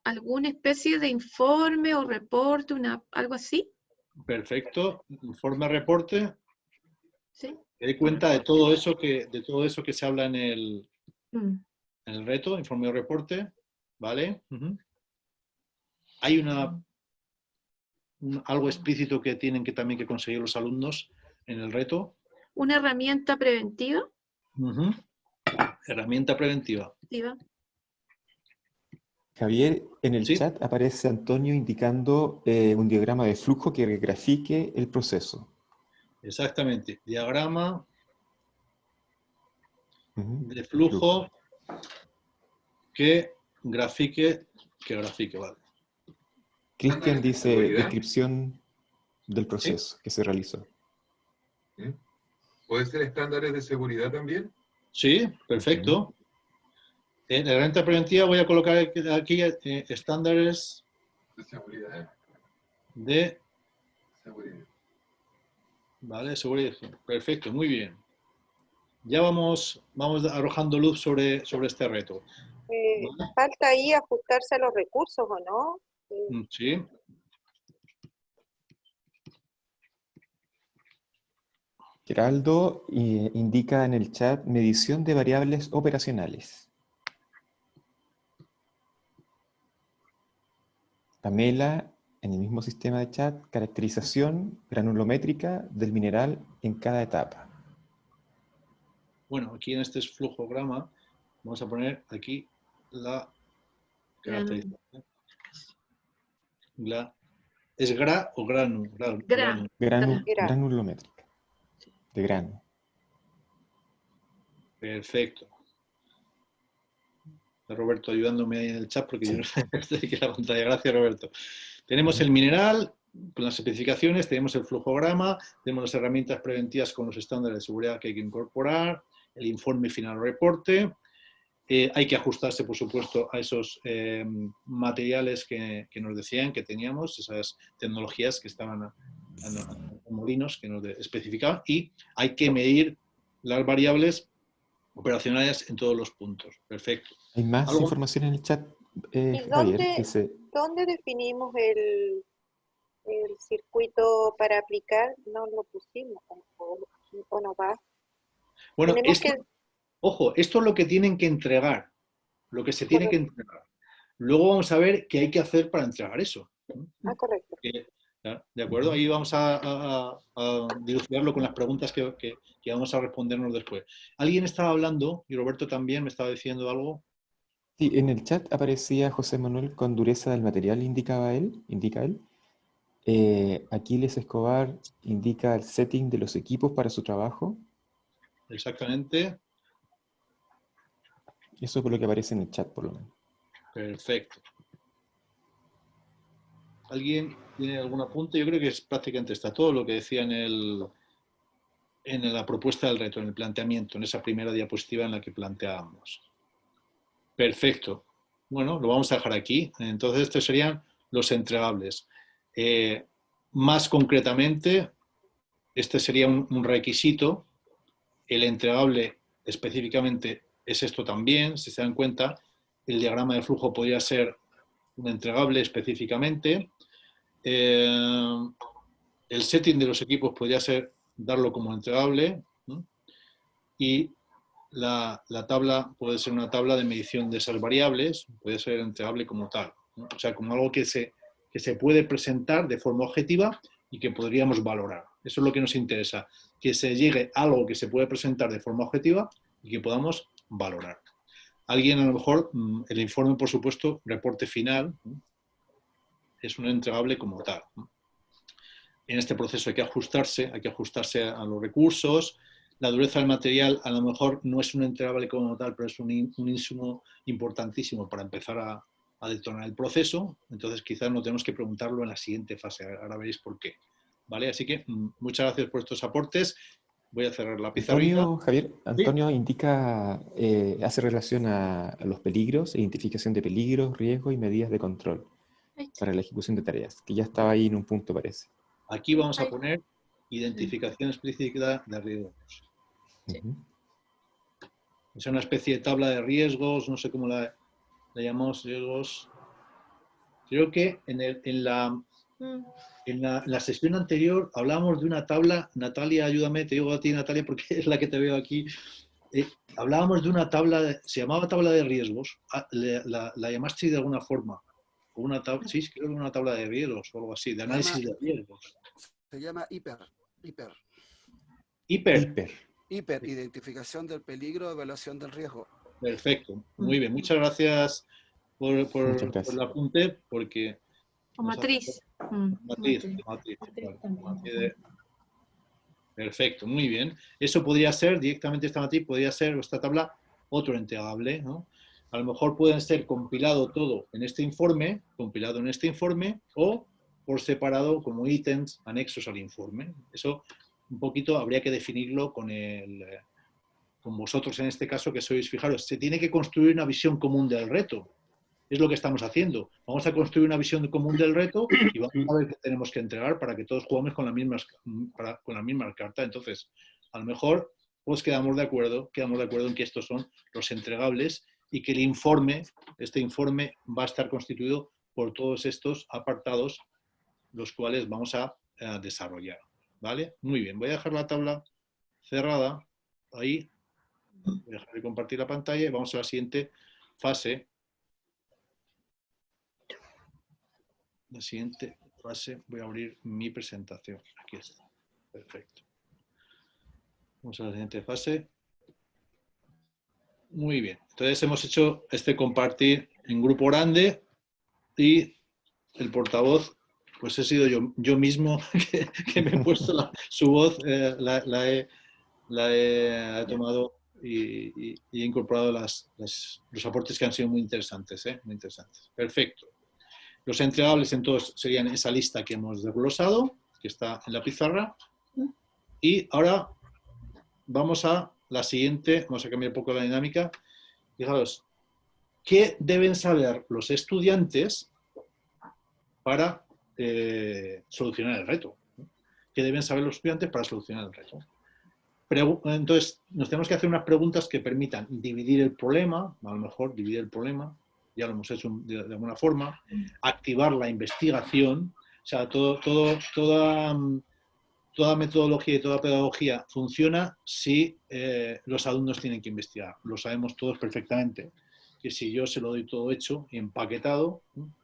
¿Alguna especie de informe o reporte, algo así? Perfecto. Informe, reporte. Sí. Me doy cuenta de todo eso que se habla en el reto, informe o reporte, ¿vale? Hay algo explícito que tienen que también que conseguir los alumnos en el reto. ¿Una herramienta preventiva? Herramienta preventiva. Javier, en el chat aparece Antonio indicando un diagrama de flujo que grafique el proceso. Exactamente. Diagrama de flujo que grafique, vale. Cristian dice descripción del proceso que se realizó. ¿Puede ser estándares de seguridad también? Sí, perfecto. En la herramienta preventiva voy a colocar aquí estándares de seguridad. Vale, seguridad. Perfecto, muy bien. Ya vamos arrojando luz sobre este reto. Falta ahí ajustarse a los recursos, ¿o no? Sí. Geraldo indica en el chat medición de variables operacionales. Pamela, en el mismo sistema de chat, caracterización granulométrica del mineral en cada etapa. Bueno, aquí en este flujograma vamos a poner aquí la caracterización. ¿Es GRA o GRANU? Granulométrica. De grano. Perfecto. Roberto ayudándome ahí en el chat porque yo no sé de qué la pantalla. Gracias, Roberto. Tenemos el mineral con las especificaciones, tenemos el flujograma, tenemos las herramientas preventivas con los estándares de seguridad que hay que incorporar, el informe final reporte. Hay que ajustarse, por supuesto, a esos materiales que nos decían que teníamos, esas tecnologías que estaban en molinos que nos especificaban, y hay que medir las variables operacionales en todos los puntos. Perfecto. Hay más información en el chat, Javier. ¿Dónde definimos el circuito para aplicar? No lo pusimos, o no va. Bueno, ojo, esto es lo que tienen que entregar, lo que se tiene que entregar. Luego vamos a ver qué hay que hacer para entregar eso. Correcto. ¿De acuerdo? Ahí vamos a dilucidarlo con las preguntas que vamos a respondernos después. ¿Alguien estaba hablando? Y Roberto también me estaba diciendo algo. Sí, en el chat aparecía José Manuel con dureza del material, indica él. Aquiles Escobar indica el setting de los equipos para su trabajo. Exactamente. Eso es por lo que aparece en el chat, por lo menos. Perfecto. ¿Alguien tiene algún apunte? Yo creo que es prácticamente está todo lo que decía en la propuesta del reto, en el planteamiento, en esa primera diapositiva en la que planteábamos. Perfecto. Bueno, lo vamos a dejar aquí. Entonces, estos serían los entregables. Más concretamente, este sería un requisito. El entregable específicamente es esto también. Si se dan cuenta, el diagrama de flujo podría ser un entregable específicamente. El setting de los equipos podría ser darlo como entregable. Y la tabla puede ser una tabla de medición de esas variables, puede ser entregable como tal, ¿no? O sea, como algo que se puede presentar de forma objetiva y que podríamos valorar. Eso es lo que nos interesa, que se llegue a algo que se puede presentar de forma objetiva y que podamos valorar. Alguien, a lo mejor, el informe, por supuesto, reporte final, ¿no? Es un entregable como tal, ¿no? En este proceso hay que ajustarse a los recursos. La dureza del material a lo mejor no es un entregable como tal, pero es un insumo importantísimo para empezar a detonar el proceso. Entonces quizás no tenemos que preguntarlo en la siguiente fase. Ahora veréis por qué. ¿Vale? Así que muchas gracias por estos aportes. Voy a cerrar la pizarrita. Antonio, Javier, Antonio ¿Sí? indica, hace relación a los peligros, identificación de peligros, riesgos y medidas de control para la ejecución de tareas, que ya estaba ahí en un punto, parece. Aquí vamos a poner identificación explícita de riesgos. Sí. Es una especie de tabla de riesgos, no sé cómo la llamamos, riesgos. Creo que en la sesión anterior hablábamos de una tabla. Natalia, ayúdame, te digo a ti, Natalia, porque es la que te veo aquí. Hablábamos de una tabla, se llamaba tabla de riesgos. La llamaste de alguna forma. Sí, creo que una tabla de riesgos o algo así, de análisis de riesgos. Se llama hiper. Hiper, Identificación del peligro, evaluación del riesgo. Perfecto, muy bien. Muchas gracias por el apunte, porque... O matriz. Matriz. Perfecto, muy bien. Eso podría ser, directamente esta matriz, podría ser esta tabla otro entregable, ¿no? A lo mejor pueden ser compilado todo en este informe, o por separado como ítems anexos al informe. Eso un poquito habría que definirlo con vosotros en este caso, que sois, fijaros, se tiene que construir una visión común del reto. Es lo que estamos haciendo. Vamos a construir una visión común del reto y vamos a ver qué tenemos que entregar para que todos juguemos con la misma carta. Entonces, a lo mejor pues quedamos de acuerdo en que estos son los entregables y que este informe va a estar constituido por todos estos apartados, los cuales vamos a desarrollar. ¿Vale? Muy bien. Voy a dejar la tabla cerrada. Ahí. Voy a dejar de compartir la pantalla y vamos a la siguiente fase. La siguiente fase, voy a abrir mi presentación. Aquí está. Perfecto. Vamos a la siguiente fase. Muy bien. Entonces hemos hecho este compartir en grupo grande y el portavoz, pues he sido yo mismo que me he puesto su voz, la he tomado y he incorporado los aportes que han sido muy interesantes. Muy interesantes. Perfecto. Los entregables entonces serían esa lista que hemos desglosado, que está en la pizarra. Y ahora vamos a la siguiente, vamos a cambiar un poco la dinámica. Fijaros, ¿qué deben saber los estudiantes para solucionar el reto? ¿Qué deben saber los estudiantes para solucionar el reto? Entonces, nos tenemos que hacer unas preguntas que permitan dividir el problema, a lo mejor dividir el problema, ya lo hemos hecho de alguna forma, activar la investigación, o sea, toda metodología y toda pedagogía funciona si los alumnos tienen que investigar. Lo sabemos todos perfectamente, que si yo se lo doy todo hecho y empaquetado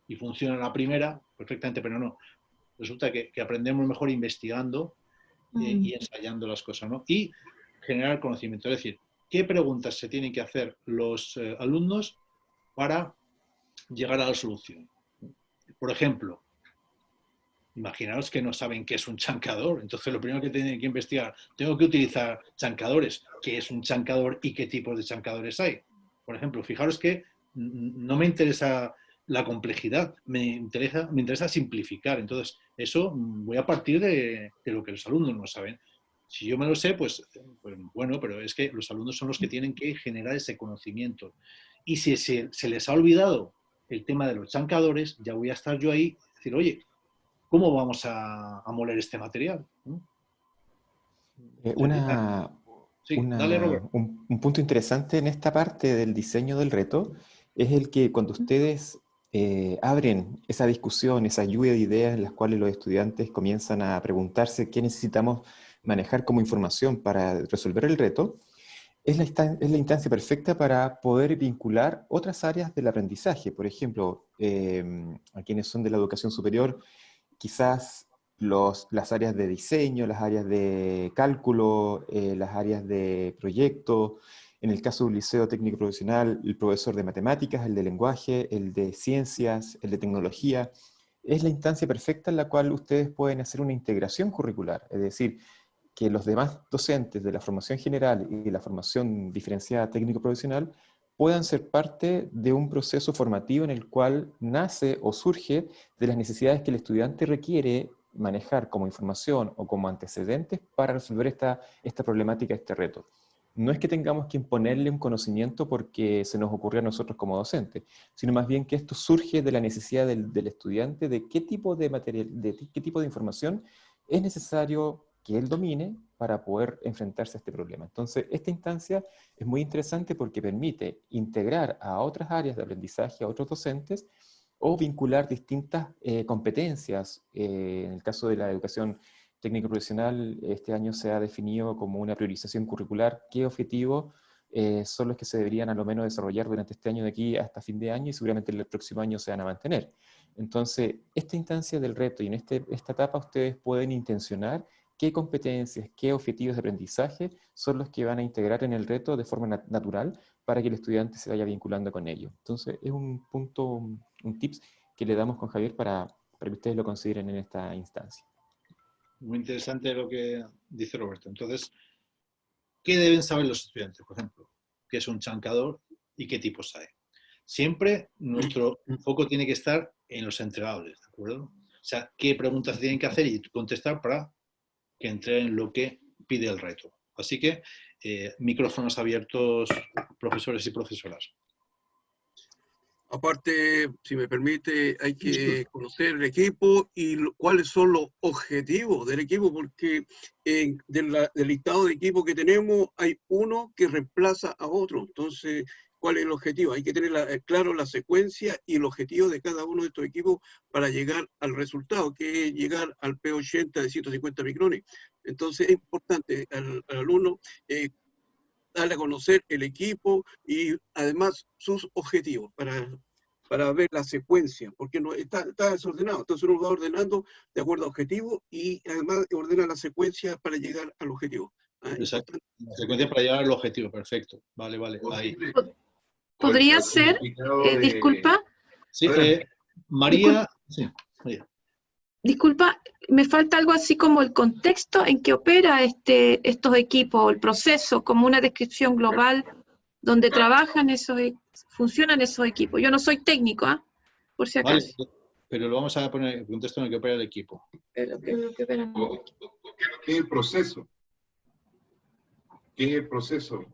y funciona la primera, perfectamente, pero no. Resulta que aprendemos mejor investigando y ensayando las cosas, ¿no? Y generar conocimiento, es decir, ¿qué preguntas se tienen que hacer los alumnos para llegar a la solución? Por ejemplo, imaginaos que no saben qué es un chancador, entonces lo primero que tienen que investigar, tengo que utilizar chancadores, ¿qué es un chancador y qué tipos de chancadores hay? Por ejemplo, fijaros que no me interesa la complejidad, me interesa simplificar, entonces eso voy a partir de lo que los alumnos no saben. Si yo me lo sé, pues bueno, pero es que los alumnos son los que tienen que generar ese conocimiento. Y si se les ha olvidado el tema de los chancadores, ya voy a estar yo ahí y decir, oye, ¿cómo vamos a moler este material? Dale, Robert. Un punto interesante en esta parte del diseño del reto es el que cuando ustedes abren esa discusión, esa lluvia de ideas en las cuales los estudiantes comienzan a preguntarse qué necesitamos manejar como información para resolver el reto, es la instancia perfecta para poder vincular otras áreas del aprendizaje. Por ejemplo, a quienes son de la educación superior, quizás las áreas de diseño, las áreas de cálculo, las áreas de proyecto. En el caso de un liceo técnico profesional, el profesor de matemáticas, el de lenguaje, el de ciencias, el de tecnología. Es la instancia perfecta en la cual ustedes pueden hacer una integración curricular, es decir, que los demás docentes de la formación general y de la formación diferenciada técnico-profesional puedan ser parte de un proceso formativo en el cual nace o surge de las necesidades que el estudiante requiere manejar como información o como antecedentes para resolver esta problemática, este reto. No es que tengamos que imponerle un conocimiento porque se nos ocurrió a nosotros como docentes, sino más bien que esto surge de la necesidad del estudiante de qué tipo de material, de qué tipo de información es necesario que él domine para poder enfrentarse a este problema. Entonces, esta instancia es muy interesante porque permite integrar a otras áreas de aprendizaje, a otros docentes, o vincular distintas competencias. En el caso de la educación técnico profesional, este año se ha definido como una priorización curricular qué objetivos son los que se deberían a lo menos desarrollar durante este año de aquí hasta fin de año y seguramente el próximo año se van a mantener. Entonces, esta instancia del reto y en esta etapa ustedes pueden intencionar qué competencias, qué objetivos de aprendizaje son los que van a integrar en el reto de forma natural para que el estudiante se vaya vinculando con ello. Entonces, es un punto, un tips que le damos con Javier para que ustedes lo consideren en esta instancia. Muy interesante lo que dice Roberto. Entonces, ¿qué deben saber los estudiantes, por ejemplo? ¿Qué es un chancador y qué tipos hay? Siempre nuestro foco tiene que estar en los entregables, ¿de acuerdo? O sea, qué preguntas se tienen que hacer y contestar para que entre en lo que pide el reto. Así que, micrófonos abiertos, profesores y profesoras. Aparte, si me permite, hay que conocer el equipo y cuáles son los objetivos del equipo, porque del listado de equipos que tenemos hay uno que reemplaza a otro. Entonces, ¿cuál es el objetivo? Hay que tener claro la secuencia y el objetivo de cada uno de estos equipos para llegar al resultado, que es llegar al P80 de 150 micrones. Entonces, es importante al alumno darle a conocer el equipo y además sus objetivos para ver la secuencia, porque no está desordenado. Entonces uno va ordenando de acuerdo a objetivos y además ordena la secuencia para llegar al objetivo. Exacto. La secuencia para llegar al objetivo, perfecto. Vale, vale. Ahí. ¿Podría ser? Disculpa. Sí, María. Sí, María. Disculpa, me falta algo así como el contexto en que opera estos equipos, el proceso, como una descripción global donde trabajan funcionan esos equipos. Yo no soy técnico, por si acaso. Vale, pero lo vamos a poner en el contexto en el que opera el equipo. ¿Qué es el proceso? ¿Qué es el proceso?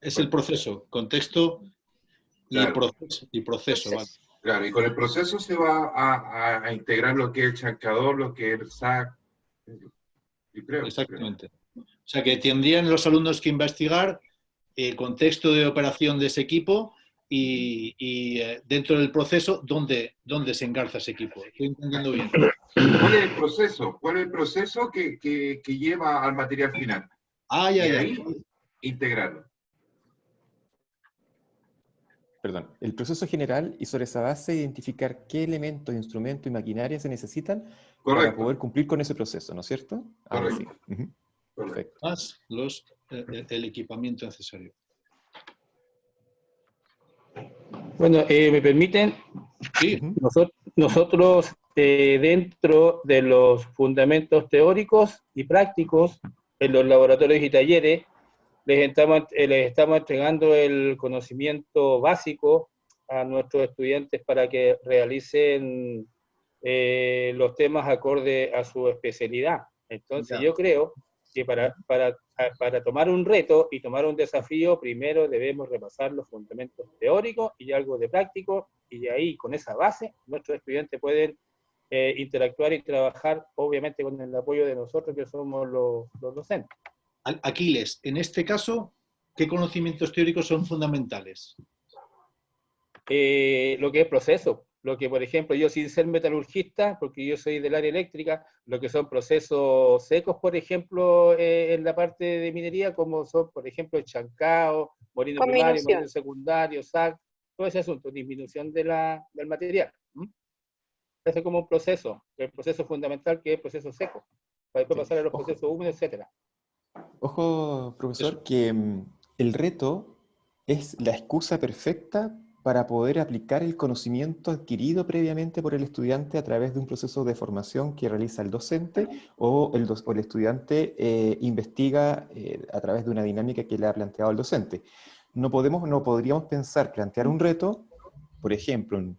Es el proceso, contexto y, claro. proceso. Vale. Claro, y con el proceso se va a integrar lo que es el chancador, lo que es el SAC. Yo creo. Exactamente. O sea que tendrían los alumnos que investigar el contexto de operación de ese equipo y dentro del proceso, ¿dónde se engarza ese equipo? ¿Estoy entendiendo bien? ¿Cuál es el proceso? ¿Cuál es el proceso que lleva al material final? Y ahí integrarlo. Perdón, el proceso general y sobre esa base identificar qué elementos, instrumentos y maquinaria se necesitan para poder cumplir con ese proceso, ¿no es cierto? Correcto. Sí. Perfecto. Más el equipamiento necesario. Bueno, ¿me permiten? Sí. Nosotros dentro de los fundamentos teóricos y prácticos en los laboratorios y talleres, les estamos entregando el conocimiento básico a nuestros estudiantes para que realicen los temas acorde a su especialidad. Entonces yo creo que para tomar un reto y tomar un desafío, primero debemos repasar los fundamentos teóricos y algo de práctico, y de ahí, con esa base, nuestros estudiantes pueden interactuar y trabajar, obviamente con el apoyo de nosotros que somos los docentes. Aquiles, en este caso, ¿qué conocimientos teóricos son fundamentales? Lo que es proceso. lo que, por ejemplo, yo sin ser metalurgista, porque yo soy del área eléctrica, lo que son procesos secos, por ejemplo, en la parte de minería, como son, por ejemplo, el chancao, molino primario, molino secundario, SAC, todo ese asunto, disminución del material. Eso es como un proceso, el proceso fundamental que es el proceso seco, para después pasar a los procesos húmedos, etc. Ojo, profesor, que el reto es la excusa perfecta para poder aplicar el conocimiento adquirido previamente por el estudiante a través de un proceso de formación que realiza el docente o el estudiante investiga a través de una dinámica que le ha planteado el docente. No podríamos plantear un reto, por ejemplo, en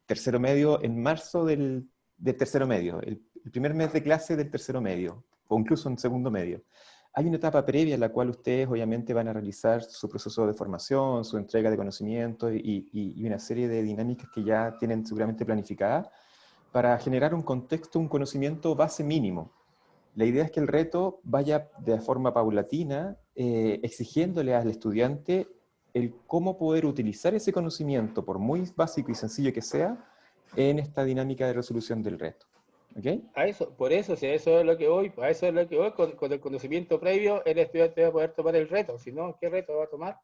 tercero medio, en marzo del tercero medio, el primer mes de clase del tercero medio, o incluso en segundo medio. Hay una etapa previa en la cual ustedes obviamente van a realizar su proceso de formación, su entrega de conocimientos y una serie de dinámicas que ya tienen seguramente planificadas para generar un contexto, un conocimiento base mínimo. La idea es que el reto vaya de forma paulatina, exigiéndole al estudiante el cómo poder utilizar ese conocimiento, por muy básico y sencillo que sea, en esta dinámica de resolución del reto. ¿Okay? Por eso, si a eso es lo que voy, con el conocimiento previo, el estudiante va a poder tomar el reto. Si no, ¿qué reto va a tomar?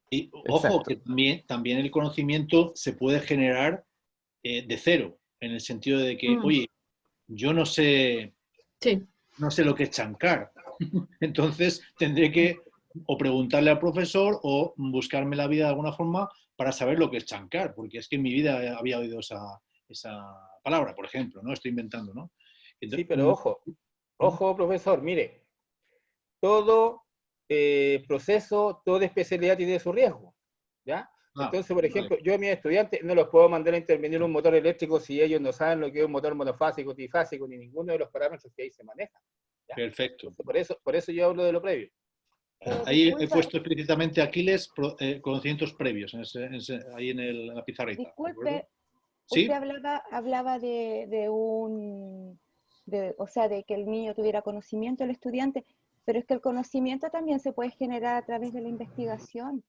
Y ojo, que también el conocimiento se puede generar de cero, en el sentido de que, oye, yo no sé lo que es chancar. Entonces tendré que o preguntarle al profesor o buscarme la vida de alguna forma para saber lo que es chancar, porque es que en mi vida había oído esa palabra, por ejemplo, ¿no? Estoy inventando, ¿no? Entonces, sí, pero ojo, profesor, mire, todo proceso, toda especialidad tiene su riesgo, ¿ya? Entonces, por ejemplo, yo a mis estudiantes no los puedo mandar a intervenir un motor eléctrico si ellos no saben lo que es un motor monofásico, trifásico, ni ninguno de los parámetros que ahí se manejan, ¿ya? Perfecto. Entonces, por eso yo hablo de lo previo. Ahí he puesto explícitamente Aquiles conocimientos previos, ahí en la pizarrita. Disculpe, ¿sí? Usted hablaba de que el niño tuviera conocimiento, el estudiante, pero es que el conocimiento también se puede generar a través de la investigación.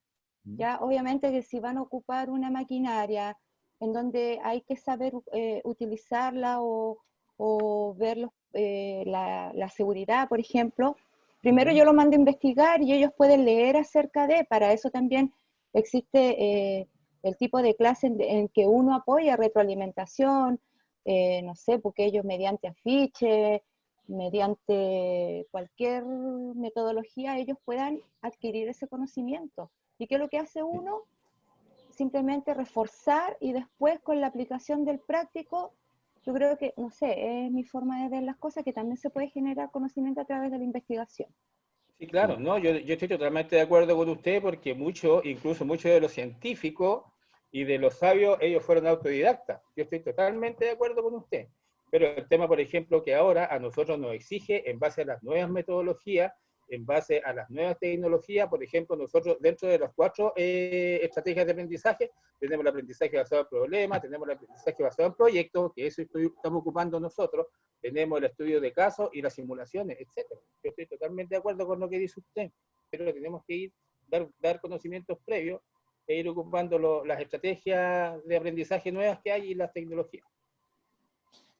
Ya, obviamente que si van a ocupar una maquinaria en donde hay que saber utilizarla o ver la seguridad, por ejemplo, primero yo lo mando a investigar y ellos pueden leer acerca para eso también existe el tipo de clase en que uno apoya retroalimentación, no sé, porque ellos mediante afiche, mediante cualquier metodología, ellos puedan adquirir ese conocimiento. ¿Y qué es lo que hace uno? Simplemente reforzar y después con la aplicación del práctico, yo creo que, no sé, es mi forma de ver las cosas, que también se puede generar conocimiento a través de la investigación. Sí, claro, no, yo estoy totalmente de acuerdo con usted porque incluso muchos de los científicos y de los sabios, ellos fueron autodidactas. Yo estoy totalmente de acuerdo con usted. Pero el tema, por ejemplo, que ahora a nosotros nos exige, en base a las nuevas metodologías, en base a las nuevas tecnologías, por ejemplo, nosotros dentro de las 4 estrategias de aprendizaje, tenemos el aprendizaje basado en problemas, tenemos el aprendizaje basado en proyectos, que eso estamos ocupando nosotros, tenemos el estudio de casos y las simulaciones, etc. Yo estoy totalmente de acuerdo con lo que dice usted, pero tenemos que dar conocimientos previos e ir ocupando las estrategias de aprendizaje nuevas que hay y las tecnologías.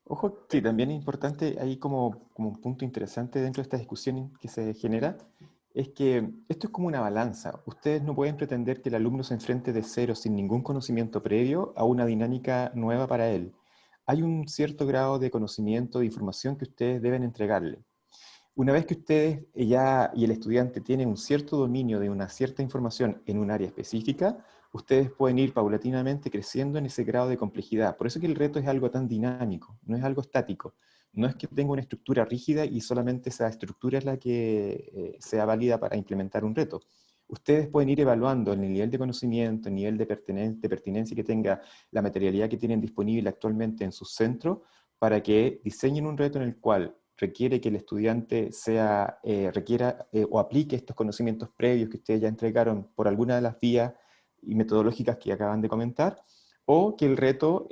Ojo, que también es importante, ahí como un punto interesante dentro de esta discusión que se genera, es que esto es como una balanza. Ustedes no pueden pretender que el alumno se enfrente de cero, sin ningún conocimiento previo, a una dinámica nueva para él. Hay un cierto grado de conocimiento, de información que ustedes deben entregarle. Una vez que ustedes y el estudiante tienen un cierto dominio de una cierta información en un área específica, ustedes pueden ir paulatinamente creciendo en ese grado de complejidad. Por eso que el reto es algo tan dinámico, no es algo estático. No es que tenga una estructura rígida y solamente esa estructura es la que sea válida para implementar un reto. Ustedes pueden ir evaluando el nivel de conocimiento, el nivel de pertinencia que tenga la materialidad que tienen disponible actualmente en su centro, para que diseñen un reto en el cual requiere que el estudiante requiera o aplique estos conocimientos previos que ustedes ya entregaron por alguna de las vías y metodológicas que acaban de comentar, o que el reto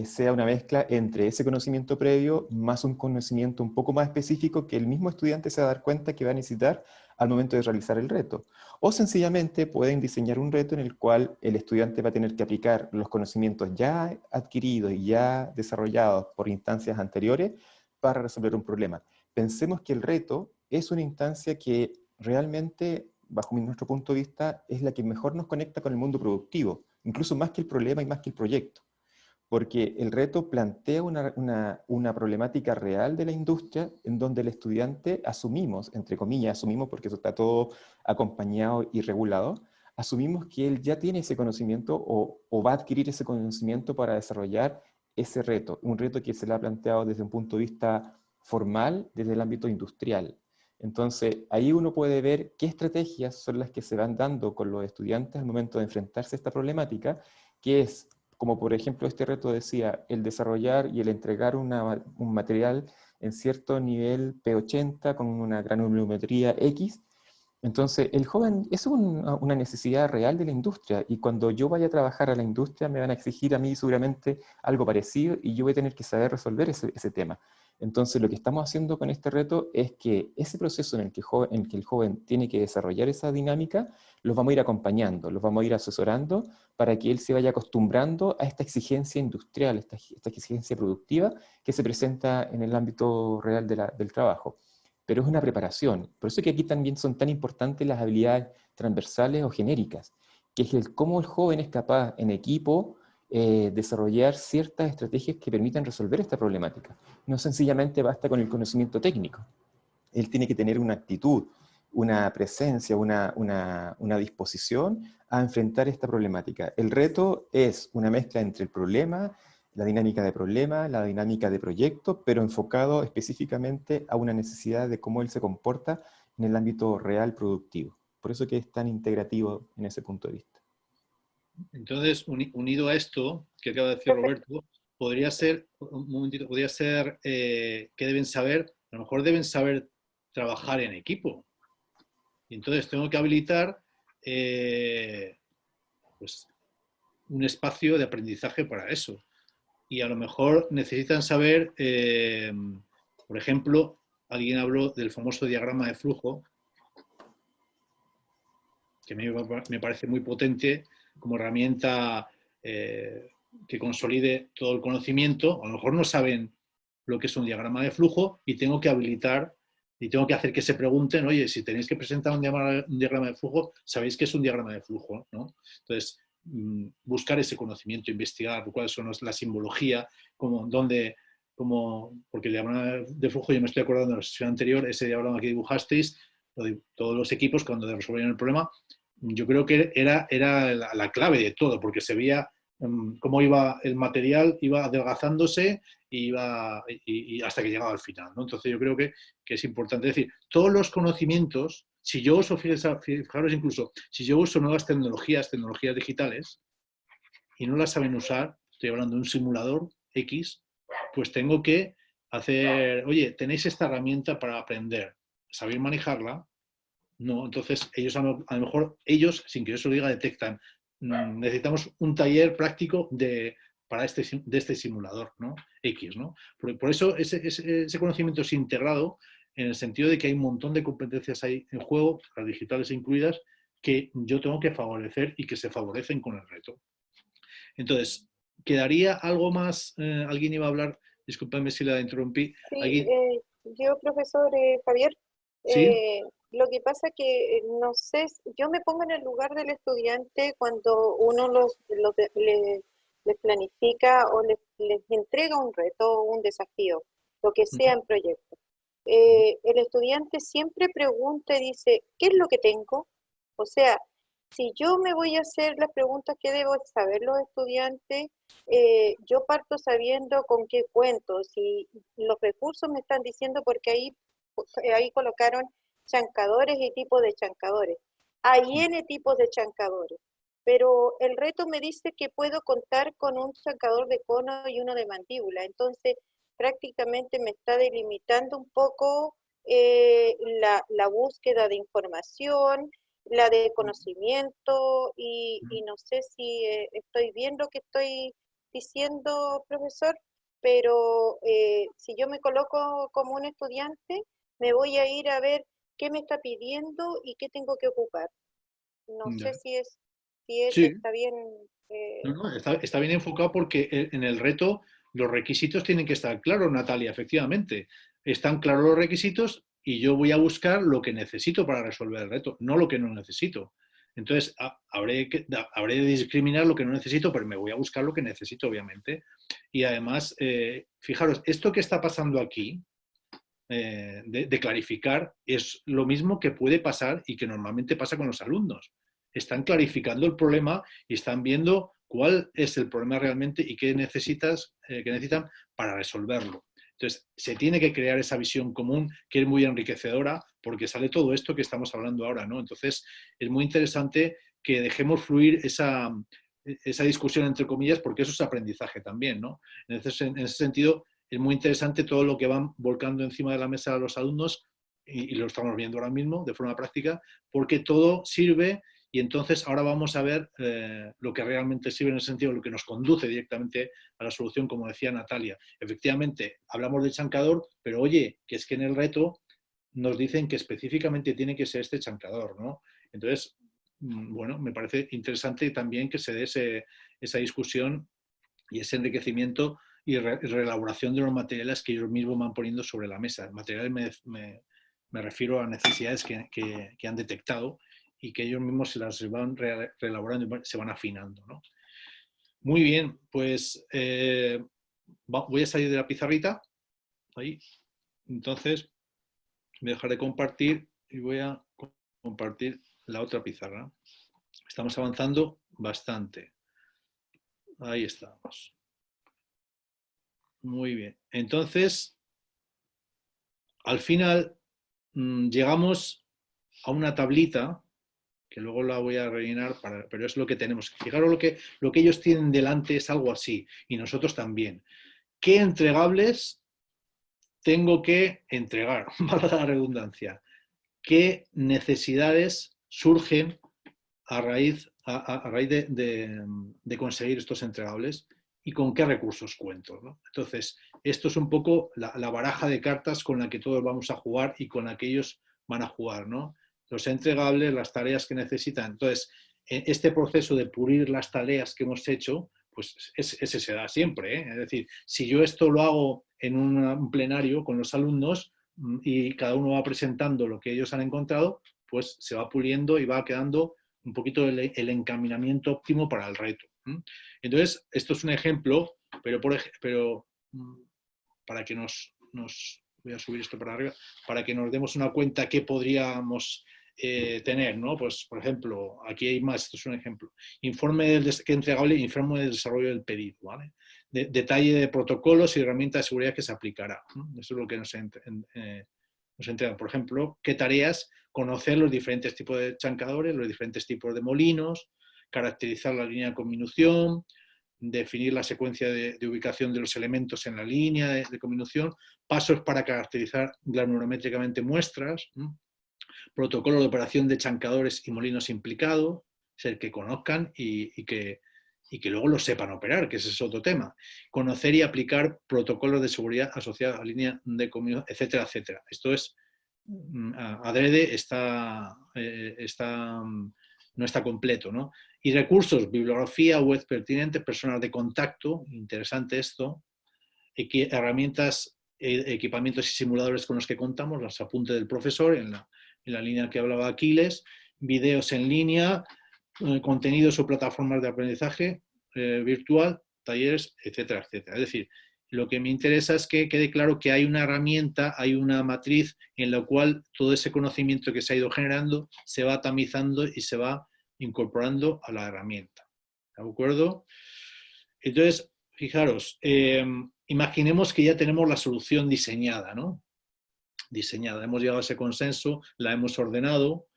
sea una mezcla entre ese conocimiento previo más un conocimiento un poco más específico que el mismo estudiante se va a dar cuenta que va a necesitar al momento de realizar el reto. O sencillamente pueden diseñar un reto en el cual el estudiante va a tener que aplicar los conocimientos ya adquiridos y ya desarrollados por instancias anteriores para resolver un problema. Pensemos que el reto es una instancia que realmente, bajo nuestro punto de vista, es la que mejor nos conecta con el mundo productivo, incluso más que el problema y más que el proyecto. Porque el reto plantea una problemática real de la industria en donde el estudiante asumimos, entre comillas, asumimos porque eso está todo acompañado y regulado, asumimos que él ya tiene ese conocimiento o va a adquirir ese conocimiento para desarrollar ese reto, un reto que se le ha planteado desde un punto de vista formal, desde el ámbito industrial. Entonces, ahí uno puede ver qué estrategias son las que se van dando con los estudiantes al momento de enfrentarse a esta problemática, que es, como por ejemplo este reto decía, el desarrollar y el entregar un material en cierto nivel P80 con una granulometría X. Entonces, el joven es una necesidad real de la industria, y cuando yo vaya a trabajar a la industria me van a exigir a mí seguramente algo parecido y yo voy a tener que saber resolver ese tema. Entonces, lo que estamos haciendo con este reto es que ese proceso en el que el joven tiene que desarrollar esa dinámica, los vamos a ir acompañando, los vamos a ir asesorando para que él se vaya acostumbrando a esta exigencia industrial, esta exigencia productiva que se presenta en el ámbito real del trabajo. Pero es una preparación. Por eso que aquí también son tan importantes las habilidades transversales o genéricas, que es cómo el joven es capaz en equipo desarrollar ciertas estrategias que permitan resolver esta problemática. No sencillamente basta con el conocimiento técnico. Él tiene que tener una actitud, una presencia, una disposición a enfrentar esta problemática. El reto es una mezcla entre el problema, la dinámica de problema, la dinámica de proyecto, pero enfocado específicamente a una necesidad de cómo él se comporta en el ámbito real productivo. Por eso que es tan integrativo en ese punto de vista. Entonces, unido a esto que acaba de decir Roberto, podría ser, un momentito, podría ser que deben saber, a lo mejor deben saber trabajar en equipo. Y entonces tengo que habilitar pues, un espacio de aprendizaje para eso. Y a lo mejor necesitan saber, por ejemplo, alguien habló del famoso diagrama de flujo, que me parece muy potente como herramienta que consolide todo el conocimiento. A lo mejor no saben lo que es un diagrama de flujo y tengo que habilitar y tengo que hacer que se pregunten, oye, si tenéis que presentar un diagrama de flujo, ¿sabéis qué es un diagrama de flujo? ¿No? Entonces, buscar ese conocimiento, investigar cuáles son la simbología, porque el diagrama de flujo, yo me estoy acordando de la sesión anterior, ese diagrama que dibujasteis, todos los equipos cuando resolvían el problema, yo creo que era la clave de todo, porque se veía cómo iba el material, iba adelgazándose y hasta que llegaba al final, ¿no? Entonces yo creo que es importante decir, todos los conocimientos, si yo uso, fijaros incluso, si yo uso nuevas tecnologías digitales, y no las saben usar, estoy hablando de un simulador X, pues tengo que hacer, oye, tenéis esta herramienta para aprender, ¿sabéis manejarla? No, entonces ellos a lo mejor, sin que yo se lo diga, detectan, necesitamos un taller práctico de este simulador, ¿no? X, ¿no? Por eso ese conocimiento es integrado en el sentido de que hay un montón de competencias ahí en juego, las digitales incluidas, que yo tengo que favorecer y que se favorecen con el reto. Entonces, ¿quedaría algo más? ¿Alguien iba a hablar? Discúlpame si la interrumpí. Sí, yo, profesor Javier, ¿Sí? lo que pasa que, no sé, yo me pongo en el lugar del estudiante cuando uno les planifica o les entrega un reto, un desafío, lo que sea en proyecto. El estudiante siempre pregunta y dice, ¿qué es lo que tengo? O sea, si yo me voy a hacer las preguntas que debo saber los estudiantes, yo parto sabiendo con qué cuento, si los recursos me están diciendo, porque ahí colocaron chancadores y tipos de chancadores. Hay N tipos de chancadores, pero el reto me dice que puedo contar con un chancador de cono y uno de mandíbula, entonces prácticamente me está delimitando un poco la búsqueda de información, la de conocimiento, y no sé si estoy bien lo que estoy diciendo, profesor, pero si yo me coloco como un estudiante, me voy a ir a ver qué me está pidiendo y qué tengo que ocupar. No Ya. sé si Sí. está bien. No, está bien enfocado porque en el reto los requisitos tienen que estar claros, Natalia, efectivamente. Están claros los requisitos y yo voy a buscar lo que necesito para resolver el reto, no lo que no necesito. Entonces, habré de discriminar lo que no necesito, pero me voy a buscar lo que necesito, obviamente. Y además, fijaros, esto que está pasando aquí, de clarificar, es lo mismo que puede pasar y que normalmente pasa con los alumnos. Están clarificando el problema y están viendo cuál es el problema realmente y qué necesitan para resolverlo. Entonces, se tiene que crear esa visión común que es muy enriquecedora porque sale todo esto que estamos hablando ahora, ¿no? Entonces, es muy interesante que dejemos fluir esa discusión entre comillas porque eso es aprendizaje también, ¿no? En ese sentido, es muy interesante todo lo que van volcando encima de la mesa los alumnos y lo estamos viendo ahora mismo de forma práctica porque todo sirve. Y entonces ahora vamos a ver lo que realmente sirve en el sentido, lo que nos conduce directamente a la solución, como decía Natalia. Efectivamente, hablamos de chancador, pero oye, que es que en el reto nos dicen que específicamente tiene que ser este chancador, ¿no? Entonces, bueno, me parece interesante también que se dé esa discusión y ese enriquecimiento y reelaboración de los materiales que ellos mismos van poniendo sobre la mesa. Materiales me refiero a necesidades que han detectado y que ellos mismos se las van reelaborando y se van afinando, ¿no? Muy bien, pues voy a salir de la pizarrita. Ahí. Entonces, voy a dejar de compartir y voy a compartir la otra pizarra. Estamos avanzando bastante. Ahí estamos. Muy bien. Entonces, al final llegamos a una tablita que luego la voy a rellenar, pero es lo que tenemos. Fijaros lo que ellos tienen delante es algo así, y nosotros también. ¿Qué entregables tengo que entregar? Valga la redundancia. ¿Qué necesidades surgen a raíz de conseguir estos entregables? ¿Y con qué recursos cuento, ¿no? Entonces, esto es un poco la baraja de cartas con la que todos vamos a jugar y con la que ellos van a jugar, ¿no? Los entregables, las tareas que necesitan. Entonces, este proceso de pulir las tareas que hemos hecho, pues ese se da siempre, ¿eh? Es decir, si yo esto lo hago en un plenario con los alumnos y cada uno va presentando lo que ellos han encontrado, pues se va puliendo y va quedando un poquito el encaminamiento óptimo para el reto. Entonces, esto es un ejemplo, pero para que voy a subir esto para arriba, para que nos demos una cuenta que podríamos tener, ¿no? Pues, por ejemplo, aquí hay más, esto es un ejemplo. Informe que entregable, informe de desarrollo del pedido, ¿vale? Detalle de protocolos y herramientas de seguridad que se aplicará, ¿no? Eso es lo que nos entregan. Por ejemplo, qué tareas, conocer los diferentes tipos de chancadores, los diferentes tipos de molinos, caracterizar la línea de conminución, definir la secuencia de ubicación de los elementos en la línea de conminución, pasos para caracterizar granulométricamente muestras, protocolo de operación de chancadores y molinos implicados, es el que conozcan y que luego lo sepan operar, que ese es otro tema. Conocer y aplicar protocolos de seguridad asociados a línea de conminución, etcétera, etcétera. Esto es, adrede no está completo, ¿no? Y recursos, bibliografía, web pertinente, personas de contacto, interesante esto, herramientas, equipamientos y simuladores con los que contamos, los apuntes del profesor en la línea que hablaba Aquiles, videos en línea, contenidos o plataformas de aprendizaje virtual, talleres, etcétera, etcétera. Es decir, lo que me interesa es que quede claro que hay una herramienta, hay una matriz en la cual todo ese conocimiento que se ha ido generando se va tamizando y se va incorporando a la herramienta. ¿De acuerdo? Entonces, fijaros, imaginemos que ya tenemos la solución diseñada, ¿no? Diseñada. Hemos llegado a ese consenso, la hemos ordenado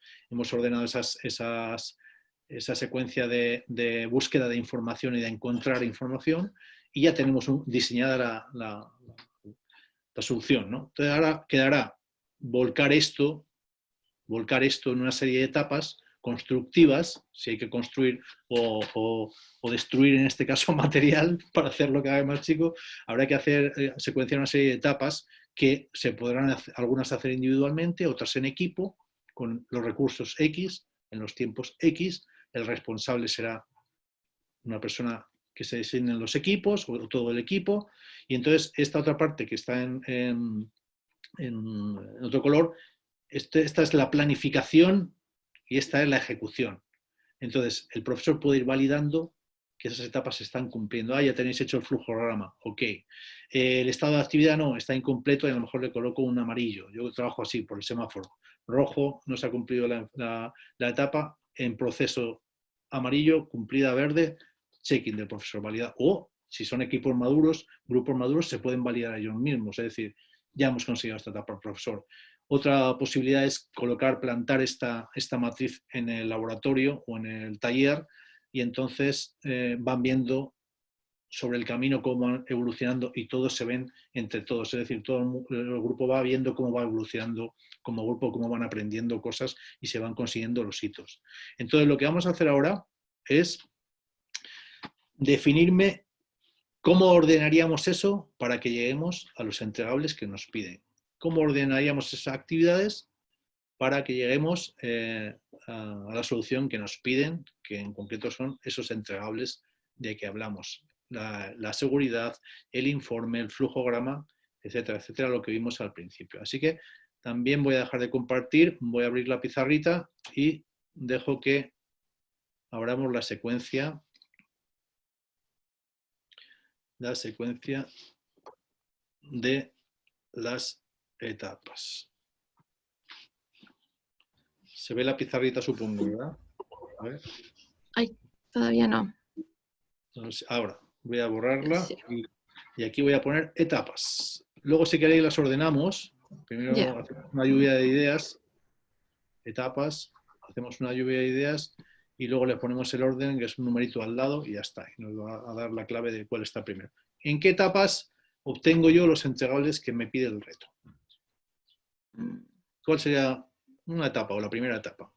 esa secuencia de búsqueda de información y de encontrar información y ya tenemos diseñada la solución, ¿no? Entonces ahora quedará volcar esto en una serie de etapas constructivas, si hay que construir o destruir, en este caso, material para hacerlo cada vez más chico, habrá que secuenciar una serie de etapas que se podrán algunas hacer individualmente, otras en equipo, con los recursos X, en los tiempos X. El responsable será una persona que se designe en los equipos, o todo el equipo, y entonces esta otra parte que está en otro color, esta es la planificación y esta es la ejecución. Entonces, el profesor puede ir validando que esas etapas se están cumpliendo. Ya tenéis hecho el flujograma, ok. El estado de actividad no, está incompleto y a lo mejor le coloco un amarillo. Yo trabajo así, por el semáforo. Rojo, no se ha cumplido la etapa, en proceso amarillo, cumplida verde, checking del profesor, valida. O, si son equipos maduros, grupos maduros, se pueden validar ellos mismos, es decir, ya hemos conseguido esta etapa, profesor. Otra posibilidad es plantar esta matriz en el laboratorio o en el taller, y entonces van viendo sobre el camino cómo van evolucionando y todos se ven entre todos, es decir, todo el grupo va viendo cómo va evolucionando como grupo, cómo van aprendiendo cosas y se van consiguiendo los hitos. Entonces lo que vamos a hacer ahora es definirme cómo ordenaríamos eso para que lleguemos a los entregables que nos piden. ¿Cómo ordenaríamos esas actividades para que lleguemos a la solución que nos piden, que en concreto son esos entregables de que hablamos? La seguridad, el informe, el flujograma, etcétera, etcétera, lo que vimos al principio. Así que también voy a dejar de compartir, voy a abrir la pizarrita y dejo que abramos la secuencia de las etapas. Se ve la pizarrita, supongo, ¿verdad? A ver. Ay, todavía no. Entonces, ahora voy a borrarla y aquí voy a poner etapas. Luego, si queréis, las ordenamos. Primero hacemos una lluvia de ideas, etapas, hacemos una lluvia de ideas y luego le ponemos el orden, que es un numerito al lado, y ya está. Y nos va a dar la clave de cuál está primero. ¿En qué etapas obtengo yo los entregables que me pide el reto? ¿Cuál sería una etapa o la primera etapa?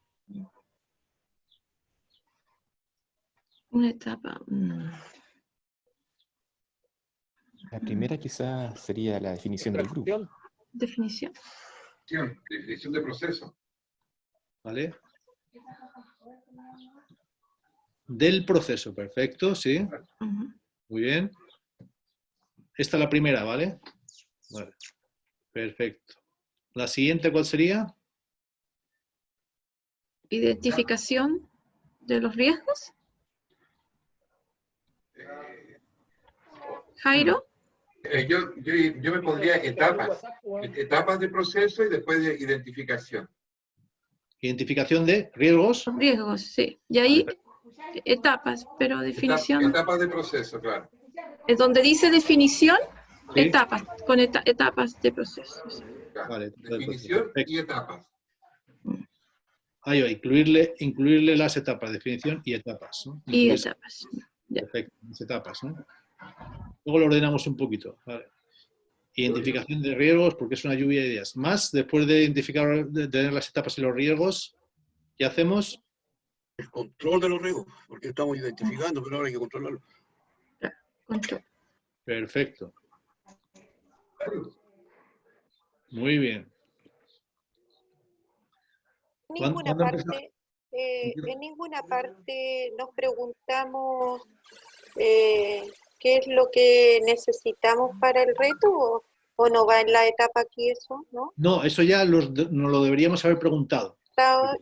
Una etapa. La primera quizás sería la definición del grupo. Definición. Definición de proceso. ¿Vale? Del proceso, perfecto, sí. Muy bien. Esta es la primera, ¿vale? Vale. Perfecto. ¿La siguiente cuál sería? Identificación de los riesgos. Jairo. Yo me pondría etapas de proceso y después de identificación. Identificación de riesgos. Riesgos, sí. Y ahí etapas, pero definición. Etapas de proceso, claro. Es donde dice definición, ¿sí? Etapas, con etapas de proceso. Vale, definición y etapas. Ahí va, incluirle las etapas, definición y etapas, ¿no? Y etapas. Perfecto, las etapas, ¿no? Luego lo ordenamos un poquito. Vale. Identificación de riesgos, porque es una lluvia de ideas. Más, después de identificar, de tener las etapas y los riesgos, ¿qué hacemos? El control de los riesgos, porque estamos identificando, pero ahora hay que controlarlo. Control. Perfecto. Muy bien. En ninguna parte nos preguntamos qué es lo que necesitamos para el reto, o no va en la etapa aquí eso, ¿no? No, eso ya nos lo deberíamos haber preguntado.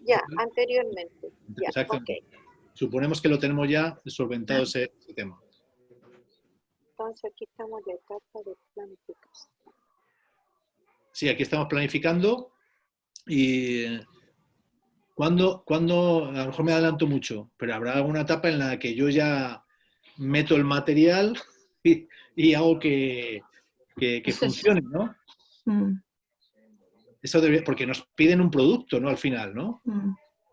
Ya, anteriormente. Ya, exactamente. Okay. Suponemos que lo tenemos ya solventado ese tema. Entonces aquí estamos en la etapa de planificación. Sí, aquí estamos planificando y cuando a lo mejor me adelanto mucho, pero habrá alguna etapa en la que yo ya meto el material y hago que funcione, ¿no? Eso debería, porque nos piden un producto, ¿no? Al final, ¿no?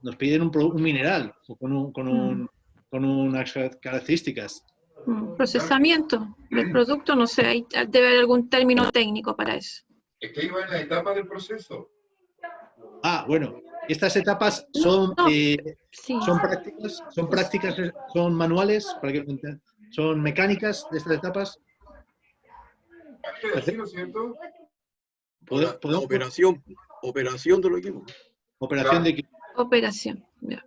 Nos piden un mineral o con unas características. Procesamiento del producto, no sé, hay, debe haber algún término técnico para eso. Es que iba en la etapa del proceso. Ah, bueno, Estas etapas son prácticas, son manuales, para que lo entiendan. Son mecánicas de estas etapas. Sí, ¿no es cierto? La operación de los equipos. Operación de equipo. Operación, ya.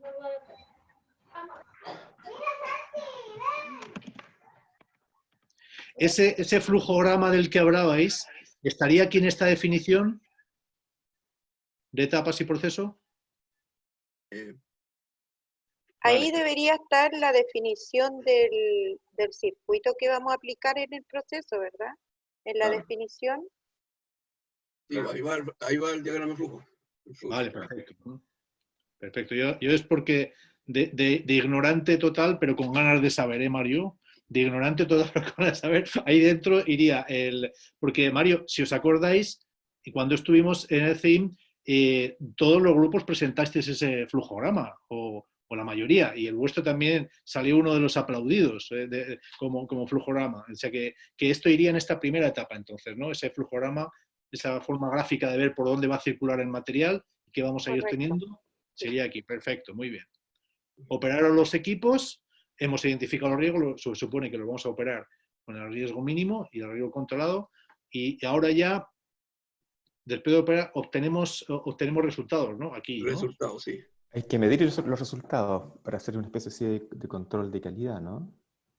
Ese flujograma del que hablabais, ¿estaría aquí en esta definición de etapas y proceso? Ahí debería estar la definición del circuito que vamos a aplicar en el proceso, ¿verdad? En la definición. Sí, ahí va el diagrama de flujo. Vale, perfecto. Perfecto. Yo es porque de ignorante total, pero con ganas de saber, ¿eh, Mario? De ignorante total, pero con ganas de saber. Ahí dentro iría el... Porque, Mario, si os acordáis, cuando estuvimos en el CIM, todos los grupos presentasteis ese flujograma, o la mayoría, y el vuestro también salió uno de los aplaudidos como flujograma. O sea que esto iría en esta primera etapa, entonces, ¿no? Ese flujograma, esa forma gráfica de ver por dónde va a circular el material que vamos a ir teniendo, sería aquí. Perfecto, muy bien. Operaron los equipos, hemos identificado los riesgos, se supone que los vamos a operar con el riesgo mínimo y el riesgo controlado, y ahora ya, después de operar, obtenemos resultados, ¿no? Aquí, ¿no? Resultados, sí. Hay que medir los resultados para hacer una especie de control de calidad, ¿no?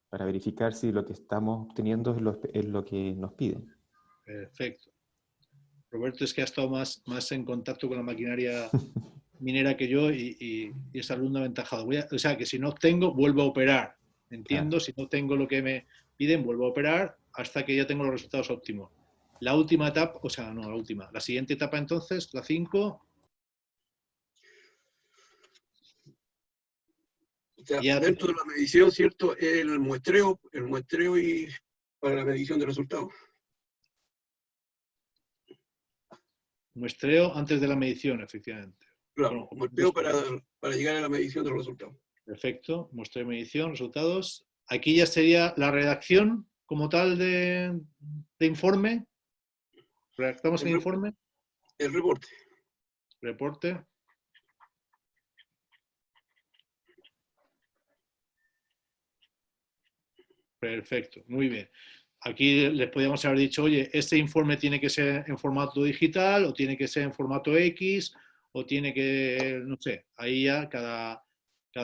Para verificar si lo que estamos obteniendo es lo que nos piden. Perfecto. Roberto es que ha estado más en contacto con la maquinaria minera que yo y es alumno aventajado. O sea, que si no obtengo, vuelvo a operar. Entiendo, claro. Si no tengo lo que me piden, vuelvo a operar hasta que ya tengo los resultados óptimos. La última etapa, o sea, no, la última. La siguiente etapa entonces, la 5... O sea, dentro de la medición, ¿cierto? El muestreo y para la medición de resultados. Muestreo antes de la medición, efectivamente. Claro, muestreo para llegar a la medición de los resultados. Perfecto, muestreo y medición, resultados. Aquí ya sería la redacción como tal de informe. ¿Redactamos el informe? El reporte. Reporte. Perfecto, muy bien. Aquí les podríamos haber dicho, oye, este informe tiene que ser en formato digital, o tiene que ser en formato X, o tiene que, no sé, ahí ya cada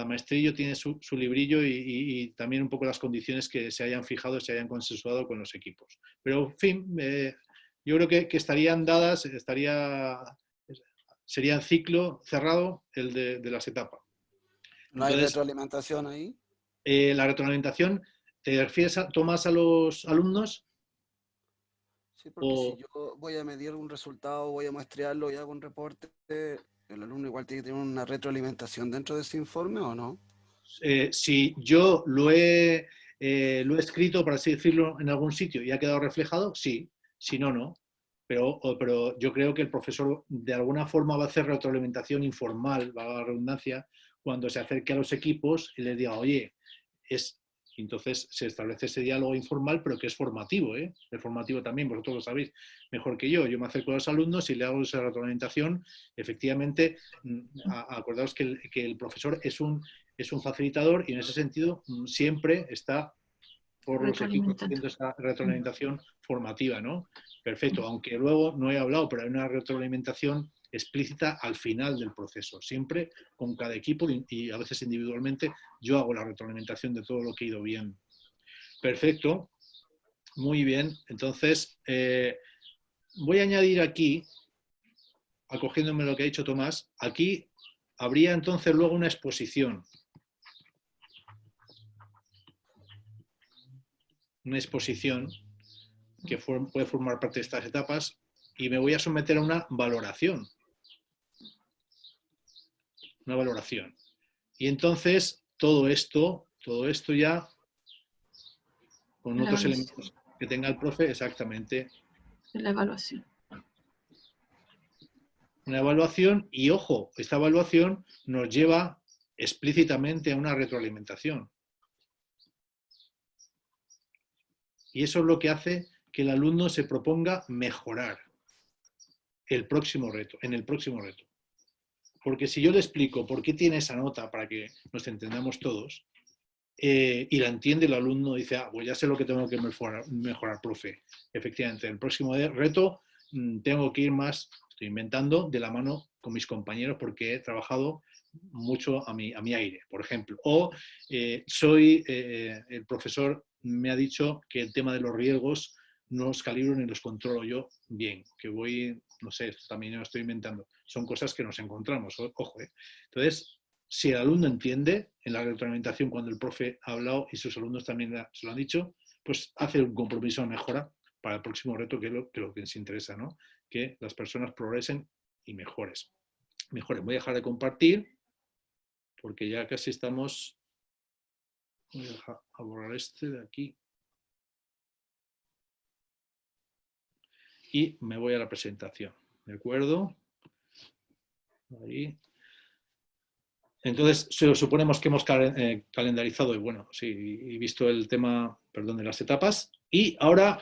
maestrillo tiene su librillo y también un poco las condiciones que se hayan fijado, se hayan consensuado con los equipos. Pero, en fin, yo creo que estarían dadas, sería en ciclo cerrado el de las etapas. ¿No hay retroalimentación ahí? La retroalimentación... ¿Te refieres, Tomás, a los alumnos? Sí, porque si yo voy a medir un resultado, voy a muestrearlo y hago un reporte, ¿el alumno igual tiene que tener una retroalimentación dentro de ese informe o no? Si yo lo he escrito, por así decirlo, en algún sitio y ha quedado reflejado, sí. Si no, no. Pero yo creo que el profesor de alguna forma va a hacer retroalimentación informal, valga la redundancia, cuando se acerque a los equipos y les diga, oye, entonces se establece ese diálogo informal, pero que es formativo, ¿eh? Es formativo también, vosotros lo sabéis mejor que yo. Yo me acerco a los alumnos y le hago esa retroalimentación. Efectivamente, acordaos que el profesor es un facilitador y en ese sentido siempre está por los equipos haciendo esa retroalimentación formativa, ¿no? Perfecto, aunque luego no he hablado, pero hay una retroalimentación explícita al final del proceso, siempre con cada equipo y a veces individualmente yo hago la retroalimentación de todo lo que ha ido bien. Perfecto, muy bien. Entonces, voy a añadir aquí, acogiéndome lo que ha dicho Tomás, aquí habría entonces luego una exposición. Una exposición que puede formar parte de estas etapas y me voy a someter a una valoración. Una valoración. Y entonces todo esto ya con otros elementos que tenga el profe, exactamente. La evaluación. Una evaluación y, ojo, esta evaluación nos lleva explícitamente a una retroalimentación. Y eso es lo que hace que el alumno se proponga mejorar en el próximo reto. porque si yo le explico por qué tiene esa nota para que nos entendamos todos, y la entiende el alumno, dice, ah, pues ya sé lo que tengo que mejorar, profe. Efectivamente, el próximo reto tengo que ir más, estoy inventando, de la mano con mis compañeros porque he trabajado mucho a mi aire, por ejemplo. O el profesor me ha dicho que el tema de los riesgos no los calibro ni los controlo yo bien, que voy, no sé, esto también lo estoy inventando. Son cosas que nos encontramos, ojo. Entonces, si el alumno entiende en la retroalimentación cuando el profe ha hablado y sus alumnos también se lo han dicho, pues hace un compromiso de mejora para el próximo reto, que es lo que les interesa, ¿no? Que las personas progresen y mejoren. Voy a dejar de compartir porque ya casi estamos. Voy a dejar a borrar este de aquí. Y me voy a la presentación, ¿de acuerdo? Ahí. Entonces, suponemos que hemos calendarizado y bueno, sí, y visto el tema, perdón, de las etapas. Y ahora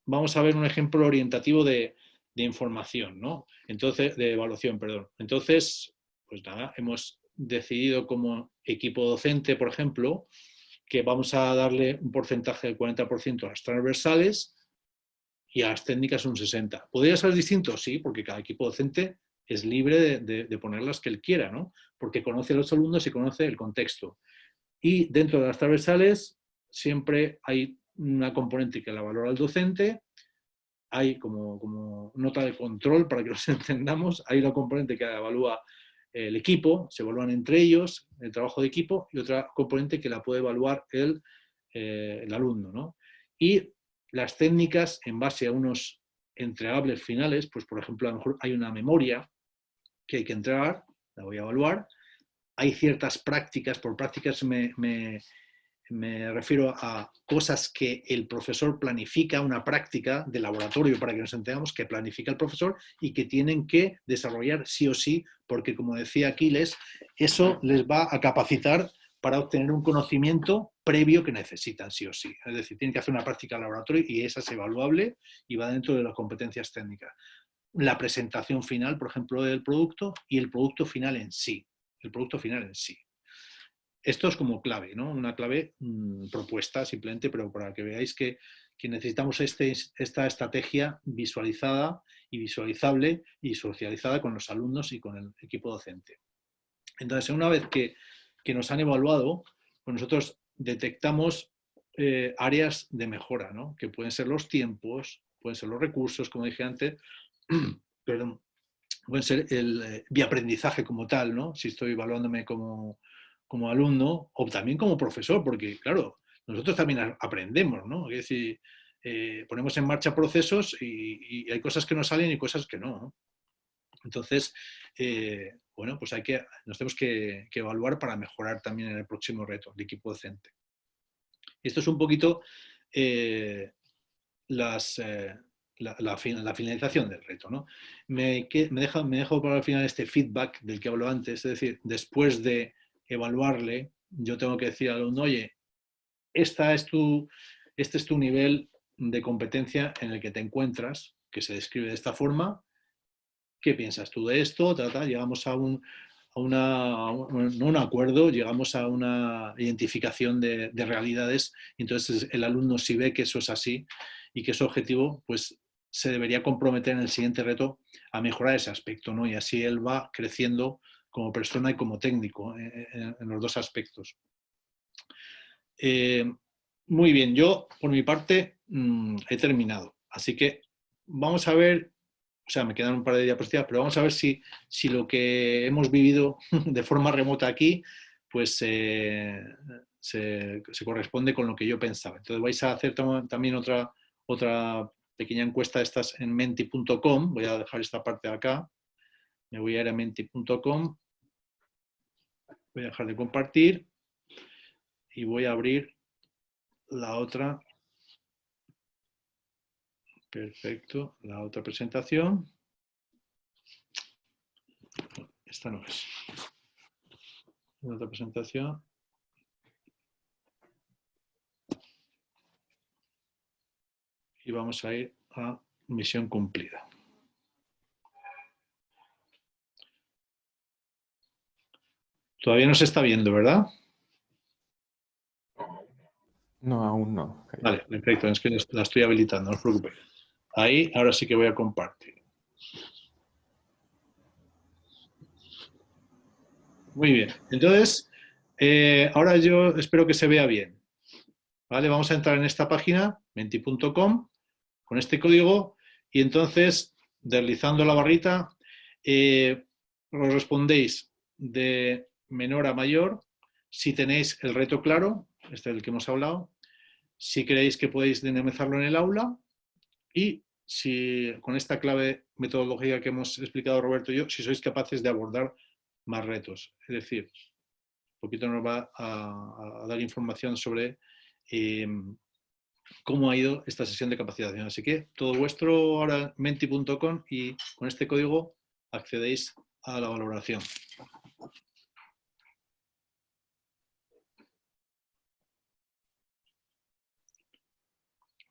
vamos a ver un ejemplo orientativo de información, ¿no? Entonces, de evaluación, perdón. Entonces, pues nada, hemos decidido como equipo docente, por ejemplo, que vamos a darle un porcentaje del 40% a las transversales y a las técnicas un 60%. ¿Podría ser distinto? Sí, porque cada equipo docente es libre de poner las que él quiera, ¿no? Porque conoce a los alumnos y conoce el contexto. Y dentro de las transversales siempre hay una componente que la valora el docente, hay como nota de control para que nos entendamos, hay una componente que la evalúa el equipo, se evalúan entre ellos el trabajo de equipo, y otra componente que la puede evaluar el alumno, ¿no? Y las técnicas, en base a unos entregables finales, pues por ejemplo, a lo mejor hay una memoria que hay que entregar, la voy a evaluar, hay ciertas prácticas, por prácticas me refiero a cosas que el profesor planifica, una práctica de laboratorio para que nos entendamos, que planifica el profesor y que tienen que desarrollar sí o sí, porque como decía Aquiles, eso les va a capacitar para obtener un conocimiento previo que necesitan sí o sí. Es decir, tienen que hacer una práctica de laboratorio y esa es evaluable y va dentro de las competencias técnicas. La presentación final, por ejemplo, del producto y el producto final en sí. El producto final en sí. Esto es como clave, ¿no? Una clave propuesta simplemente, pero para que veáis que necesitamos esta estrategia visualizada y visualizable y socializada con los alumnos y con el equipo docente. Entonces, una vez que nos han evaluado, pues nosotros detectamos áreas de mejora, ¿no? Que pueden ser los tiempos, pueden ser los recursos, como dije antes, perdón, pueden ser el biaprendizaje como tal, ¿no? Si estoy evaluándome como alumno o también como profesor, porque claro, nosotros también aprendemos, ¿no? Es decir, ponemos en marcha procesos y hay cosas que nos salen y cosas que no, ¿no? Entonces, bueno, pues nos tenemos que evaluar para mejorar también en el próximo reto de equipo docente. Esto es un poquito la finalización del reto, ¿no? Me dejo para el final este feedback del que hablo antes, es decir, después de evaluarle, yo tengo que decir al alumno, oye, este es tu nivel de competencia en el que te encuentras, que se describe de esta forma. ¿Qué piensas tú de esto? Llegamos a un acuerdo, llegamos a una identificación de realidades, y entonces el alumno, si ve que eso es así y que es objetivo, pues se debería comprometer en el siguiente reto a mejorar ese aspecto, ¿no? Y así él va creciendo como persona y como técnico en los dos aspectos. Muy bien, yo por mi parte he terminado, así que vamos a ver, o sea, me quedan un par de diapositivas, pero vamos a ver si lo que hemos vivido de forma remota aquí, pues se corresponde con lo que yo pensaba. Entonces vais a hacer también otra pequeña encuesta de estas en menti.com, voy a dejar esta parte de acá, me voy a ir a menti.com, voy a dejar de compartir y voy a abrir la otra. Perfecto, la otra presentación. Esta no es. La otra presentación. Y vamos a ir a misión cumplida. Todavía no se está viendo, ¿verdad? No, aún no. Vale, perfecto. Es que la estoy habilitando, no os preocupéis. Ahí, ahora sí que voy a compartir. Muy bien. Entonces, ahora yo espero que se vea bien. ¿Vale? Vamos a entrar en esta página, menti.com, con este código, y entonces, deslizando la barrita, os respondéis de menor a mayor, si tenéis el reto claro, este es el que hemos hablado, si creéis que podéis dinamizarlo en el aula, y si con esta clave metodológica que hemos explicado Roberto y yo, si sois capaces de abordar más retos. Es decir, un poquito nos va a dar información sobre cómo ha ido esta sesión de capacitación. Así que todo vuestro ahora menti.com y con este código accedéis a la valoración.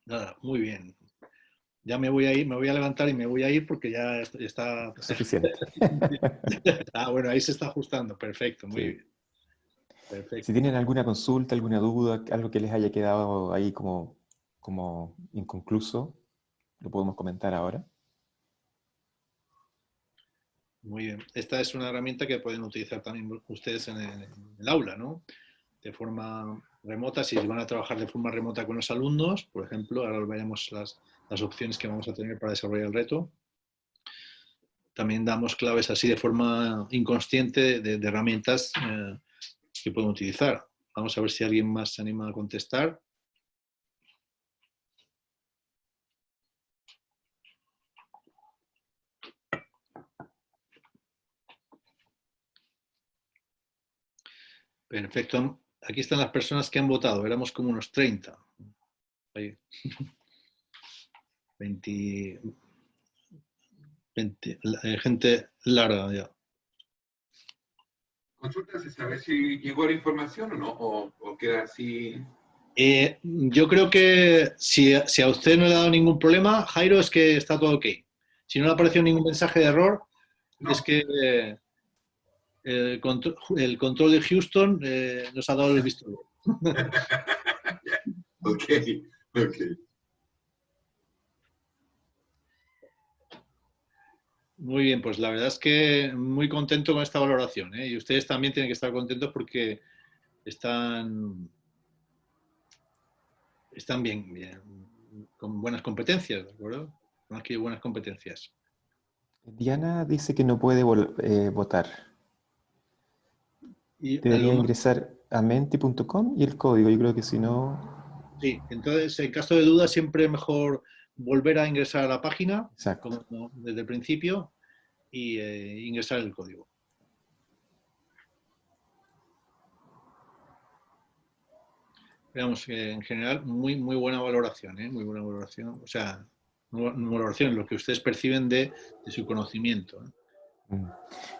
Nada, muy bien. Ya me voy a ir, me voy a levantar y me voy a ir porque ya está... Suficiente. Bueno, ahí se está ajustando. Perfecto, muy Sí. bien. Perfecto. Si tienen alguna consulta, alguna duda, algo que les haya quedado ahí como inconcluso, lo podemos comentar ahora. Muy bien. Esta es una herramienta que pueden utilizar también ustedes en el aula, ¿no? De forma remota, si van a trabajar de forma remota con los alumnos, por ejemplo, ahora veremos las opciones que vamos a tener para desarrollar el reto. También damos claves así de forma inconsciente de herramientas que pueden utilizar. Vamos a ver si alguien más se anima a contestar. Perfecto. Aquí están las personas que han votado. Éramos como unos 30. Ahí. 20, gente larga ya. Consulta si sabe si llegó la información o no, o queda así. Yo creo que si a usted no le ha dado ningún problema, Jairo, es que está todo ok. Si no le ha aparecido ningún mensaje de error, no. Es que el control de Houston nos ha dado el visto bueno. Ok. Muy bien, pues la verdad es que muy contento con esta valoración, ¿eh? Y ustedes también tienen que estar contentos porque están bien, con buenas competencias, ¿de acuerdo? Más que buenas competencias. Diana dice que no puede votar. Debería ingresar a menti.com y el código. Yo creo que si no... Sí, entonces en caso de duda siempre es mejor volver a ingresar a la página, como desde el principio, y ingresar el código. Veamos, en general, muy buena valoración, ¿eh? Muy buena valoración. O sea, valoración, lo que ustedes perciben de su conocimiento, ¿eh?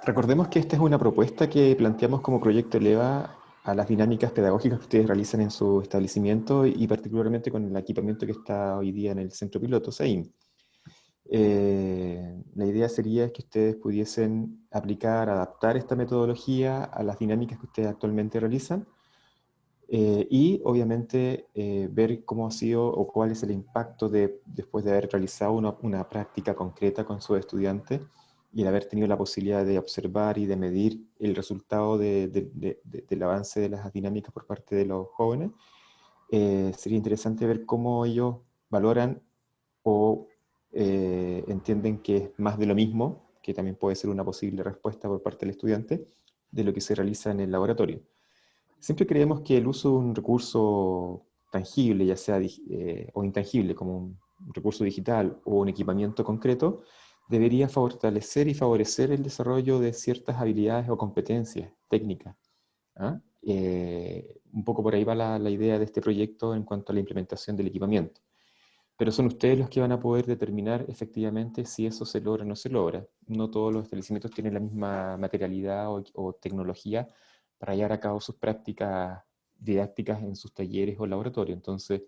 Recordemos que esta es una propuesta que planteamos como proyecto ELEVA a las dinámicas pedagógicas que ustedes realizan en su establecimiento y particularmente con el equipamiento que está hoy día en el centro piloto, SEIM. La idea sería que ustedes pudiesen aplicar, adaptar esta metodología a las dinámicas que ustedes actualmente realizan y obviamente ver cómo ha sido o cuál es el impacto después de haber realizado una práctica concreta con sus estudiantes y de haber tenido la posibilidad de observar y de medir el resultado del avance de las dinámicas por parte de los jóvenes. Sería interesante ver cómo ellos valoran o entienden que es más de lo mismo, que también puede ser una posible respuesta por parte del estudiante, de lo que se realiza en el laboratorio. Siempre creemos que el uso de un recurso tangible, ya sea o intangible, como un recurso digital o un equipamiento concreto, debería fortalecer y favorecer el desarrollo de ciertas habilidades o competencias técnicas. ¿Ah? Un poco por ahí va la idea de este proyecto en cuanto a la implementación del equipamiento. Pero son ustedes los que van a poder determinar efectivamente si eso se logra o no se logra. No todos los establecimientos tienen la misma materialidad o tecnología para llevar a cabo sus prácticas didácticas en sus talleres o laboratorios. Entonces,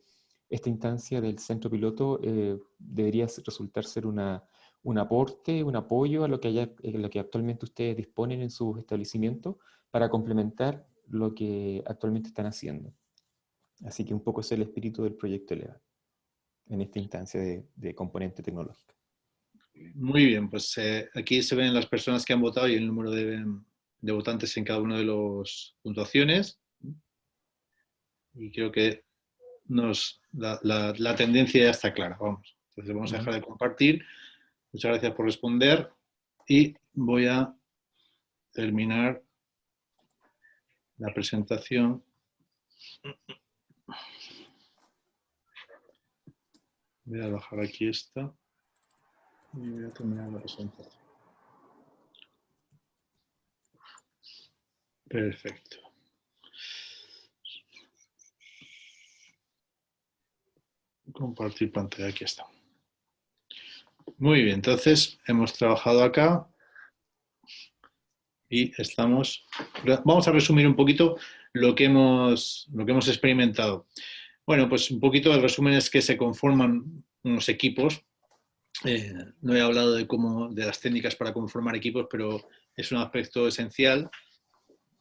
esta instancia del centro piloto debería resultar ser una un aporte, un apoyo a lo que actualmente ustedes disponen en sus establecimientos para complementar lo que actualmente están haciendo. Así que un poco es el espíritu del proyecto ELEVA en esta instancia de componente tecnológica. Muy bien, pues aquí se ven las personas que han votado y el número de votantes en cada una de las puntuaciones. Y creo que la tendencia ya está clara. Vamos. Entonces vamos a dejar de compartir. Muchas gracias por responder y voy a terminar la presentación. Voy a bajar aquí esta y voy a terminar la presentación. Perfecto. Compartir pantalla, aquí está. Muy bien, entonces hemos trabajado acá y estamos... Vamos a resumir un poquito lo que hemos experimentado. Bueno, pues un poquito el resumen es que se conforman unos equipos. No he hablado de las técnicas para conformar equipos, pero es un aspecto esencial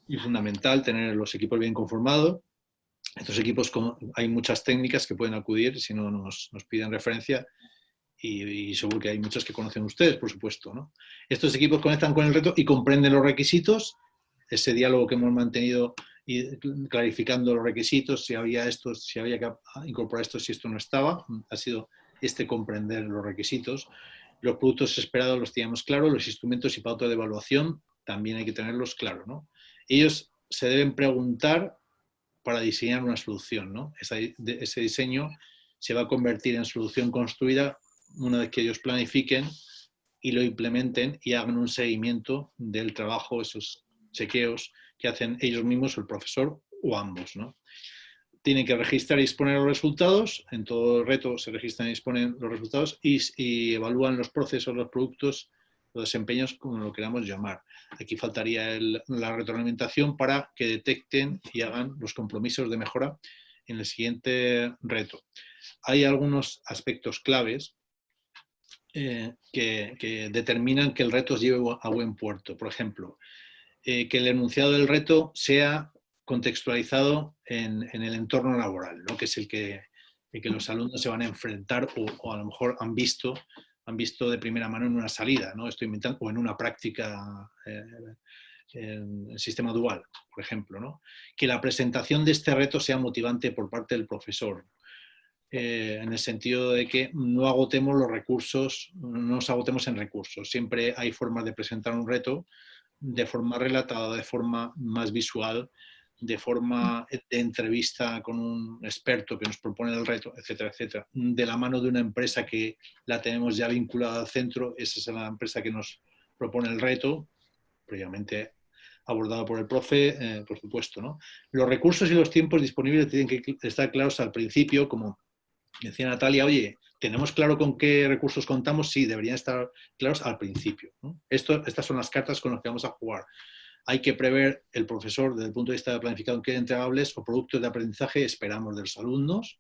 y fundamental tener los equipos bien conformados. Estos equipos, hay muchas técnicas que pueden acudir, si no nos piden referencia, y seguro que hay muchas que conocen ustedes, por supuesto, ¿no? Estos equipos conectan con el reto y comprenden los requisitos, ese diálogo que hemos mantenido y clarificando los requisitos, si había que incorporar esto, si esto no estaba, ha sido comprender los requisitos. Los productos esperados los teníamos claros, los instrumentos y pautas de evaluación también hay que tenerlos claros, ¿no? Ellos se deben preguntar para diseñar una solución, ¿no? Ese diseño se va a convertir en solución construida una vez que ellos planifiquen y lo implementen y hagan un seguimiento del trabajo, esos chequeos que hacen ellos mismos, el profesor o ambos, ¿no? Tienen que registrar y exponer los resultados, en todo el reto se registran y exponen los resultados y evalúan los procesos, los productos, los desempeños, como lo queramos llamar. Aquí faltaría la retroalimentación para que detecten y hagan los compromisos de mejora en el siguiente reto. Hay algunos aspectos claves que determinan que el reto lleve a buen puerto. Por ejemplo, que el enunciado del reto sea contextualizado en el entorno laboral, ¿no? Que es el que los alumnos se van a enfrentar o a lo mejor han visto de primera mano en una salida, ¿no? Estoy inventando, o en una práctica en el sistema dual, por ejemplo, ¿no? Que la presentación de este reto sea motivante por parte del profesor, en el sentido de que no agotemos los recursos, no nos agotemos en recursos. Siempre hay formas de presentar un reto de forma relatada, de forma más visual, de forma de entrevista con un experto que nos propone el reto, etcétera, etcétera. De la mano de una empresa que la tenemos ya vinculada al centro, esa es la empresa que nos propone el reto, previamente abordado por el profe, por supuesto, ¿no? Los recursos y los tiempos disponibles tienen que estar claros al principio, como decía Natalia, oye, ¿tenemos claro con qué recursos contamos? Sí, deberían estar claros al principio, ¿no? Estas son las cartas con las que vamos a jugar. Hay que prever el profesor desde el punto de vista de planificado qué entregables o productos de aprendizaje esperamos de los alumnos.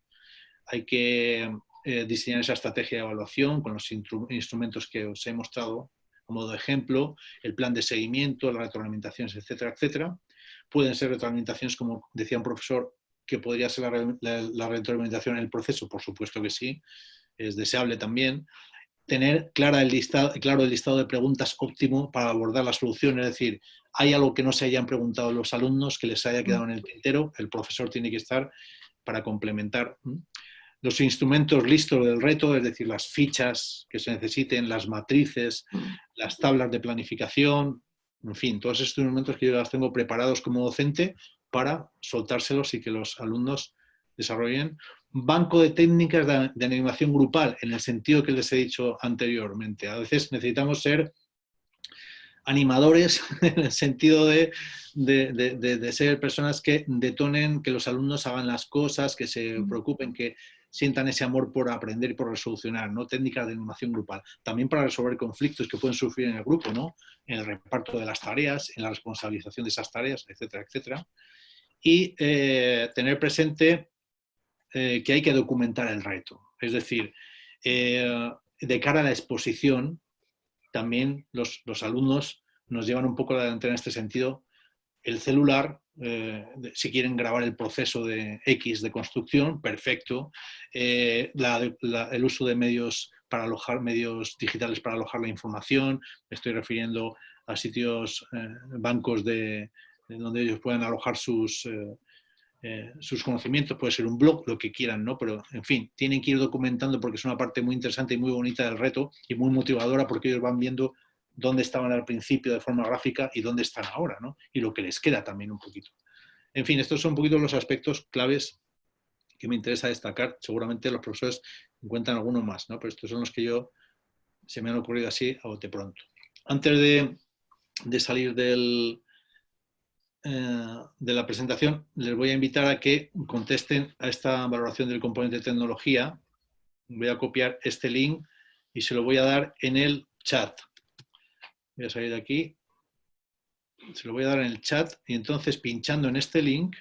Hay que diseñar esa estrategia de evaluación con los instrumentos que os he mostrado a modo de ejemplo, el plan de seguimiento, las retroalimentaciones, etcétera, etcétera. Pueden ser retroalimentaciones, como decía un profesor, que podría ser la retroalimentación en el proceso, por supuesto que sí, es deseable también. Tener claro el listado de preguntas óptimo para abordar la solución, es decir, hay algo que no se hayan preguntado los alumnos, que les haya quedado en el tintero, el profesor tiene que estar para complementar. Los instrumentos listos del reto, es decir, las fichas que se necesiten, las matrices, las tablas de planificación, en fin, todos estos instrumentos que yo las tengo preparados como docente para soltárselos y que los alumnos desarrollen. Banco de técnicas de animación grupal, en el sentido que les he dicho anteriormente. A veces necesitamos ser animadores en el sentido de ser personas que detonen, que los alumnos hagan las cosas, que se preocupen, que sientan ese amor por aprender y por resolucionar, ¿no? Técnicas de animación grupal. También para resolver conflictos que pueden surgir en el grupo, ¿no? En el reparto de las tareas, en la responsabilización de esas tareas, etcétera, etcétera. Y tener presente que hay que documentar el reto. Es decir, de cara a la exposición, también los alumnos nos llevan un poco a la delantera en este sentido. El celular, si quieren grabar el proceso de X de construcción, perfecto. El uso de medios para alojar, medios digitales para alojar la información, me estoy refiriendo a sitios, bancos donde ellos puedan alojar sus conocimientos, puede ser un blog, lo que quieran, ¿no? Pero, en fin, tienen que ir documentando porque es una parte muy interesante y muy bonita del reto y muy motivadora porque ellos van viendo dónde estaban al principio de forma gráfica y dónde están ahora, ¿no? Y lo que les queda también un poquito. En fin, estos son un poquito los aspectos claves que me interesa destacar. Seguramente los profesores encuentran algunos más, ¿no? Pero estos son los que se me han ocurrido así a bote pronto. Antes de salir de la presentación, les voy a invitar a que contesten a esta valoración del componente de tecnología. Voy a copiar este link y se lo voy a dar en el chat. Voy a salir de aquí, se lo voy a dar en el chat y entonces pinchando en este link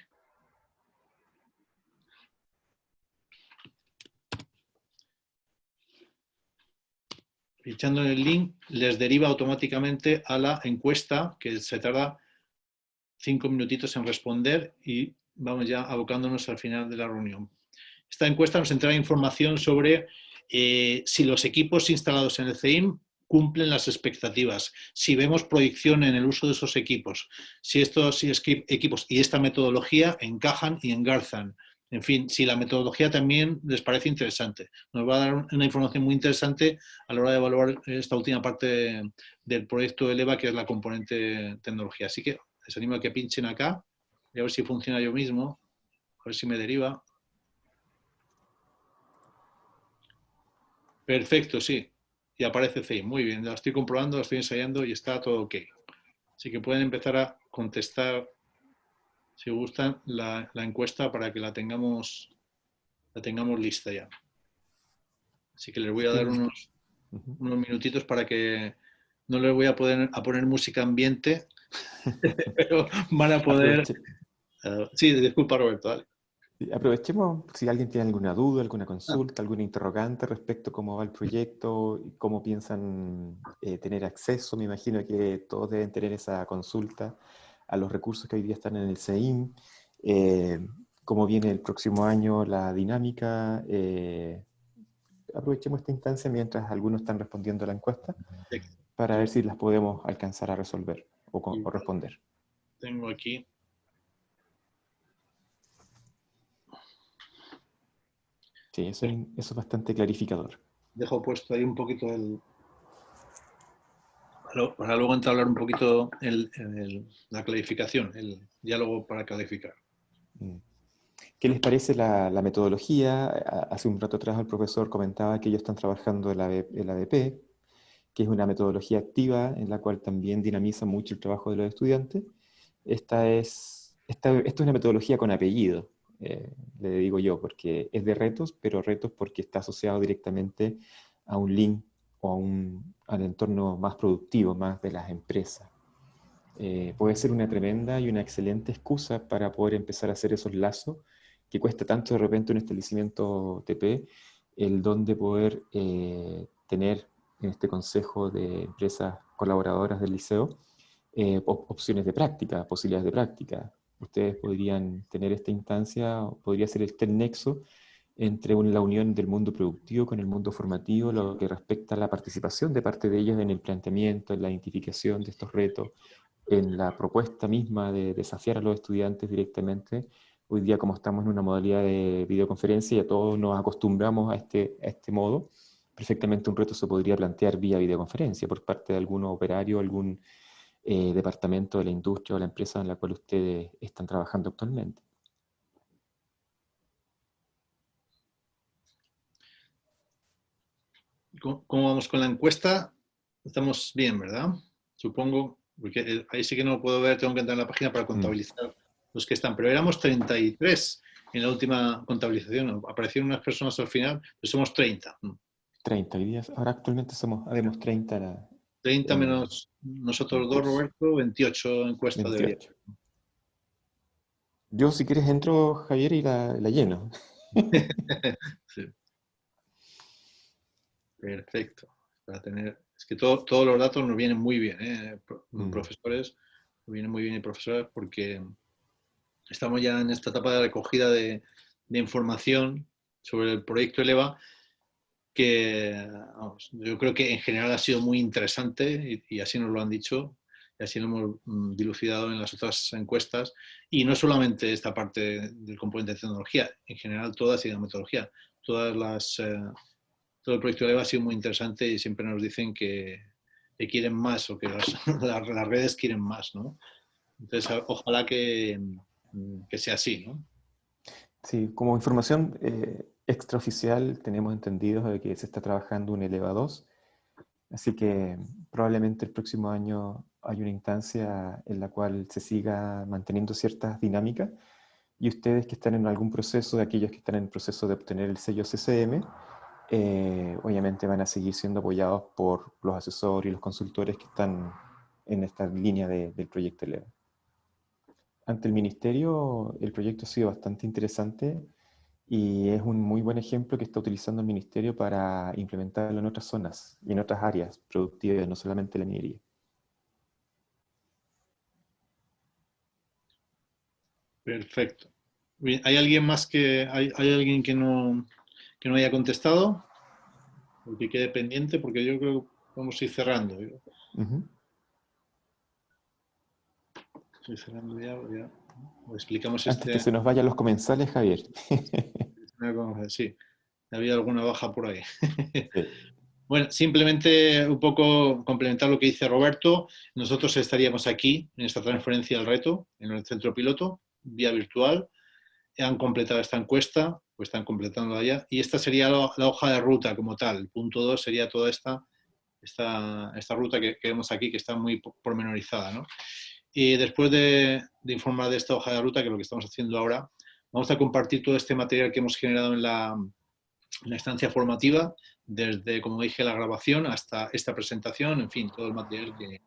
les deriva automáticamente a la encuesta que se tarda 5 minutitos en responder y vamos ya abocándonos al final de la reunión. Esta encuesta nos entrega información sobre si los equipos instalados en el CEIM cumplen las expectativas, si vemos proyección en el uso de esos equipos, si estos equipos y esta metodología encajan y engarzan. En fin, si la metodología también les parece interesante. Nos va a dar una información muy interesante a la hora de evaluar esta última parte del proyecto ELEVA, que es la componente tecnología. Así que les animo a que pinchen acá y a ver si funciona yo mismo, a ver si me deriva. Perfecto, sí. Y aparece CEIM. Muy bien, la estoy comprobando, la estoy ensayando y está todo ok. Así que pueden empezar a contestar, si gustan, la encuesta para que la tengamos lista ya. Así que les voy a dar unos minutitos para que no les voy a poner música ambiente, pero van a poder... sí, disculpa Roberto, dale. Aprovechemos si alguien tiene alguna duda, alguna consulta, alguna interrogante respecto a cómo va el proyecto, y cómo piensan tener acceso. Me imagino que todos deben tener esa consulta a los recursos que hoy día están en el CEIM, cómo viene el próximo año la dinámica. Aprovechemos esta instancia mientras algunos están respondiendo a la encuesta para ver si las podemos alcanzar a resolver o responder. Tengo aquí. Sí, eso es bastante clarificador. Dejo puesto ahí un poquito para luego entablar un poquito la clarificación, el diálogo para clarificar. ¿Qué les parece la metodología? Hace un rato atrás el profesor comentaba que ellos están trabajando el ADP, que es una metodología activa en la cual también dinamiza mucho el trabajo de los estudiantes. Esto es una metodología con apellido. Le digo yo, porque es de retos, pero retos porque está asociado directamente a un link o al entorno más productivo, más de las empresas. Puede ser una tremenda y una excelente excusa para poder empezar a hacer esos lazos que cuesta tanto de repente un establecimiento TP, el donde poder tener en este consejo de empresas colaboradoras del liceo opciones de práctica, posibilidades de práctica. Ustedes podrían tener esta instancia, podría ser este nexo entre la unión del mundo productivo con el mundo formativo, lo que respecta a la participación de parte de ellos en el planteamiento, en la identificación de estos retos, en la propuesta misma de desafiar a los estudiantes directamente. Hoy día, como estamos en una modalidad de videoconferencia y a todos nos acostumbramos a este modo, perfectamente un reto se podría plantear vía videoconferencia por parte de algún operario, algún departamento de la industria o la empresa en la cual ustedes están trabajando actualmente. ¿Cómo vamos con la encuesta? Estamos bien, ¿verdad? Supongo, porque ahí sí que no lo puedo ver, tengo que entrar en la página para contabilizar los que están, pero éramos 33 en la última contabilización, aparecieron unas personas al final, pero somos 30. 30 días, ahora actualmente habemos 30. 30 menos nosotros dos, Roberto, 28 encuestas 28. Yo, si quieres, entro, Javier, y la lleno. Sí. Perfecto. Para tener Es que todos los datos nos vienen muy bien, profesores, nos vienen muy bien y profesores, porque estamos ya en esta etapa de recogida de información sobre el proyecto ELEVA, que vamos, yo creo que en general ha sido muy interesante y así nos lo han dicho, y así lo hemos dilucidado en las otras encuestas, y no solamente esta parte del componente de tecnología, en general toda la metodología, todo el proyecto ELEVA ha sido muy interesante y siempre nos dicen que quieren más o que las redes quieren más, ¿no? Entonces, ojalá que sea así, ¿no? Sí, como información extraoficial tenemos entendido de que se está trabajando un ELEVA 2, así que probablemente el próximo año hay una instancia en la cual se siga manteniendo ciertas dinámicas, y ustedes que están en algún proceso, de aquellos que están en el proceso de obtener el sello CCM, obviamente van a seguir siendo apoyados por los asesores y los consultores que están en esta línea del proyecto ELEVA. Ante el Ministerio, el proyecto ha sido bastante interesante y es un muy buen ejemplo que está utilizando el Ministerio para implementarlo en otras zonas y en otras áreas productivas, no solamente la minería. Perfecto. Bien, ¿hay alguien más hay alguien que no haya contestado? O que quede pendiente, porque yo creo que vamos a ir cerrando. Estoy cerrando ya. Explicamos Antes que se nos vayan los comensales, Javier. Sí, había alguna baja por ahí. Sí. Bueno, simplemente un poco complementar lo que dice Roberto. Nosotros estaríamos aquí en esta transferencia del reto, en el centro piloto, vía virtual. Han completado esta encuesta, o están completándola ya, y esta sería la hoja de ruta como tal. El punto 2 sería toda esta ruta que vemos aquí, que está muy pormenorizada, ¿no? Y después de informar de esta hoja de ruta, que es lo que estamos haciendo ahora, vamos a compartir todo este material que hemos generado en la estancia formativa, desde, como dije, la grabación hasta esta presentación, en fin, todo el material que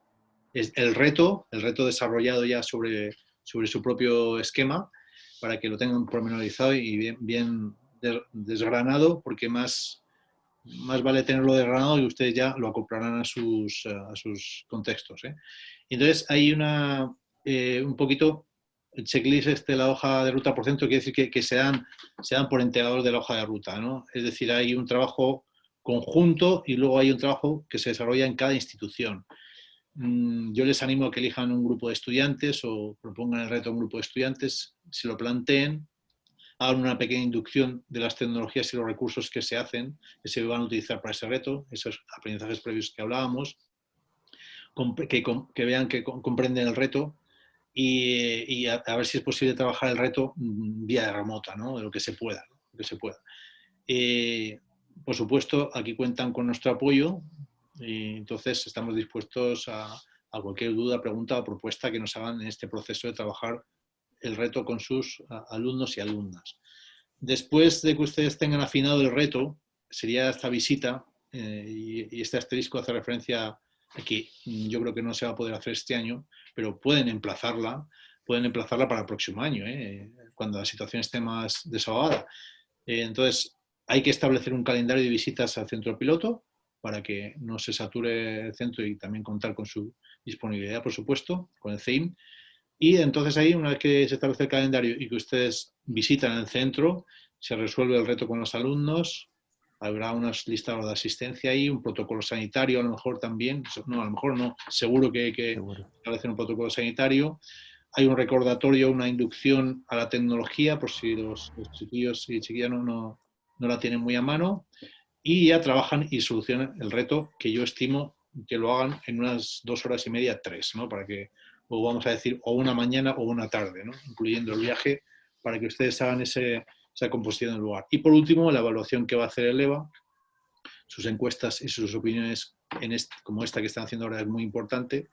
es el reto desarrollado ya sobre su propio esquema, para que lo tengan pormenorizado y bien desgranado, porque más vale tenerlo desgranado y ustedes ya lo acoplarán a sus contextos, ¿eh? Entonces hay un poquito el checklist, la hoja de ruta por centro, quiere decir que se dan por integrador de la hoja de ruta, ¿no? Es decir, hay un trabajo conjunto y luego hay un trabajo que se desarrolla en cada institución. Yo les animo a que elijan un grupo de estudiantes o propongan el reto a un grupo de estudiantes, se lo planteen, hagan una pequeña inducción de las tecnologías y los recursos que se hacen, que se van a utilizar para ese reto, esos aprendizajes previos que hablábamos, que vean que comprenden el reto y a ver si es posible trabajar el reto vía remota, ¿no? De lo que se pueda. ¿no? Lo que se pueda. Por supuesto, aquí cuentan con nuestro apoyo. Y entonces estamos dispuestos a cualquier duda, pregunta o propuesta que nos hagan en este proceso de trabajar el reto con sus alumnos y alumnas. Después de que ustedes tengan afinado el reto, sería esta visita, y este asterisco hace referencia a que yo creo que no se va a poder hacer este año, pero pueden emplazarla para el próximo año, cuando la situación esté más desahogada. Entonces, hay que establecer un calendario de visitas al centro piloto, para que no se sature el centro y también contar con su disponibilidad, por supuesto, con el CEIM. Y entonces ahí, una vez que se establece el calendario y que ustedes visitan el centro, se resuelve el reto con los alumnos, habrá unos listados de asistencia ahí, un protocolo sanitario a lo mejor también, no, a lo mejor no, seguro que hay que establecer un protocolo sanitario. Hay un recordatorio, una inducción a la tecnología, por si los chiquillos y chiquillas no la tienen muy a mano. Y ya trabajan y solucionan el reto, que yo estimo que lo hagan en unas 2 horas y media, 3, ¿no? Para que, o vamos a decir, o una mañana o una tarde, ¿no? Incluyendo el viaje, para que ustedes hagan esa composición del lugar. Y por último, la evaluación que va a hacer el EVA, sus encuestas y sus opiniones como esta que están haciendo ahora es muy importante.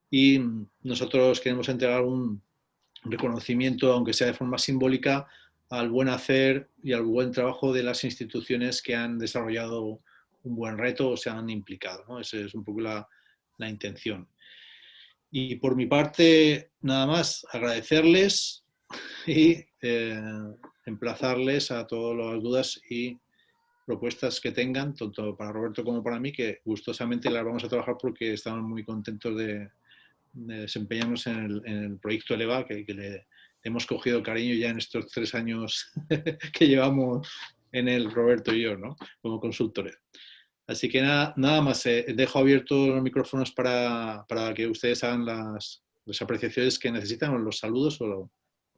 Y nosotros queremos entregar un reconocimiento, aunque sea de forma simbólica, al buen hacer y al buen trabajo de las instituciones que han desarrollado un buen reto o se han implicado, ¿no? Esa es un poco la intención. Y por mi parte, nada más, agradecerles y emplazarles a todas las dudas y propuestas que tengan, tanto para Roberto como para mí, que gustosamente las vamos a trabajar porque estamos muy contentos de desempeñarnos en el proyecto ELEVA, que le hemos cogido cariño ya en estos 3 años que llevamos en el Roberto y yo, ¿no? Como consultores. Así que nada más, dejo abiertos los micrófonos para que ustedes hagan las apreciaciones que necesitan, o los saludos, o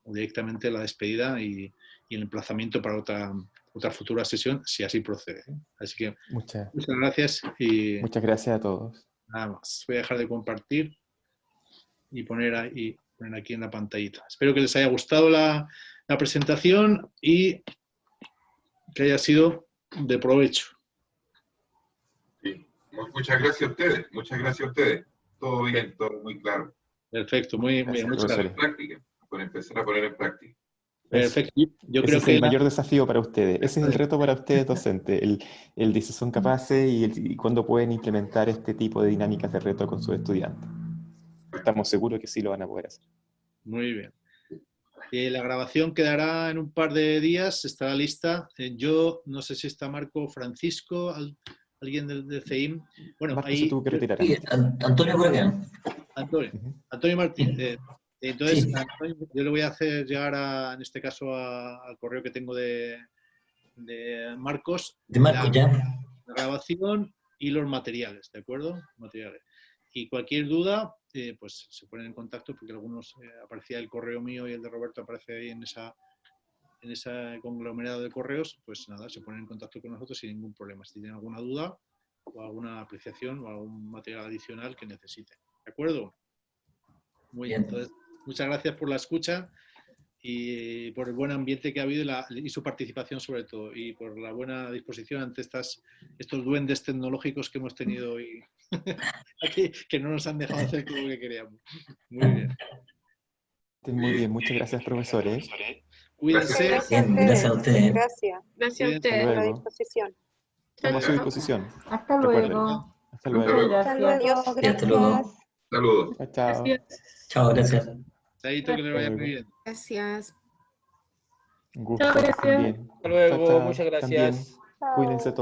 directamente la despedida y el emplazamiento para otra futura sesión, si así procede. Así que muchas gracias. Y muchas gracias a todos. Nada más, voy a dejar de compartir y poner aquí en la pantallita. Espero que les haya gustado la presentación y que haya sido de provecho. Sí. Muchas gracias a ustedes, Todo bien, todo muy claro. Perfecto, muy bien. Muchas gracias. Práctica, por empezar a poner en práctica. Perfecto. Yo creo ese que es el mayor desafío para ustedes. Ese es el reto para ustedes, docentes. El de si son capaces y cuándo pueden implementar este tipo de dinámicas de reto con sus estudiantes. Estamos seguros que sí lo van a poder hacer. Muy bien. La grabación quedará en un par de días, estará lista. Yo no sé si está Marco, Francisco, alguien del CEIM. Bueno, Marco ahí... se tuvo que retirar. Sí, Antonio por acá. Antonio Martín. Entonces, sí. Yo le voy a hacer llegar, en este caso, al correo que tengo de Marcos. De Marcos, ya. La grabación y los materiales, ¿de acuerdo? Materiales. Y cualquier duda, pues se ponen en contacto, porque algunos aparecía el correo mío y el de Roberto aparece ahí en ese conglomerado de correos, pues nada, se ponen en contacto con nosotros sin ningún problema. Si tienen alguna duda o alguna apreciación o algún material adicional que necesiten. ¿De acuerdo? Muy bien. Entonces, muchas gracias por la escucha y por el buen ambiente que ha habido y su participación sobre todo, y por la buena disposición ante estos duendes tecnológicos que hemos tenido hoy aquí, que no nos han dejado hacer todo lo que queríamos. Muy bien. Muy bien, muchas gracias, profesores. Cuídense. Gracias a ustedes. Gracias. Gracias a ustedes. Por la disposición. Estamos a su disposición. Hasta luego. Hasta luego. Gracias. Hasta luego. Saludos. Chao. Chao, gracias. Chaito, que le vaya muy bien. Gracias. Un gusto. Chao, gracias. Bien. Hasta luego, Chao, muchas también. gracias. Cuídense todos.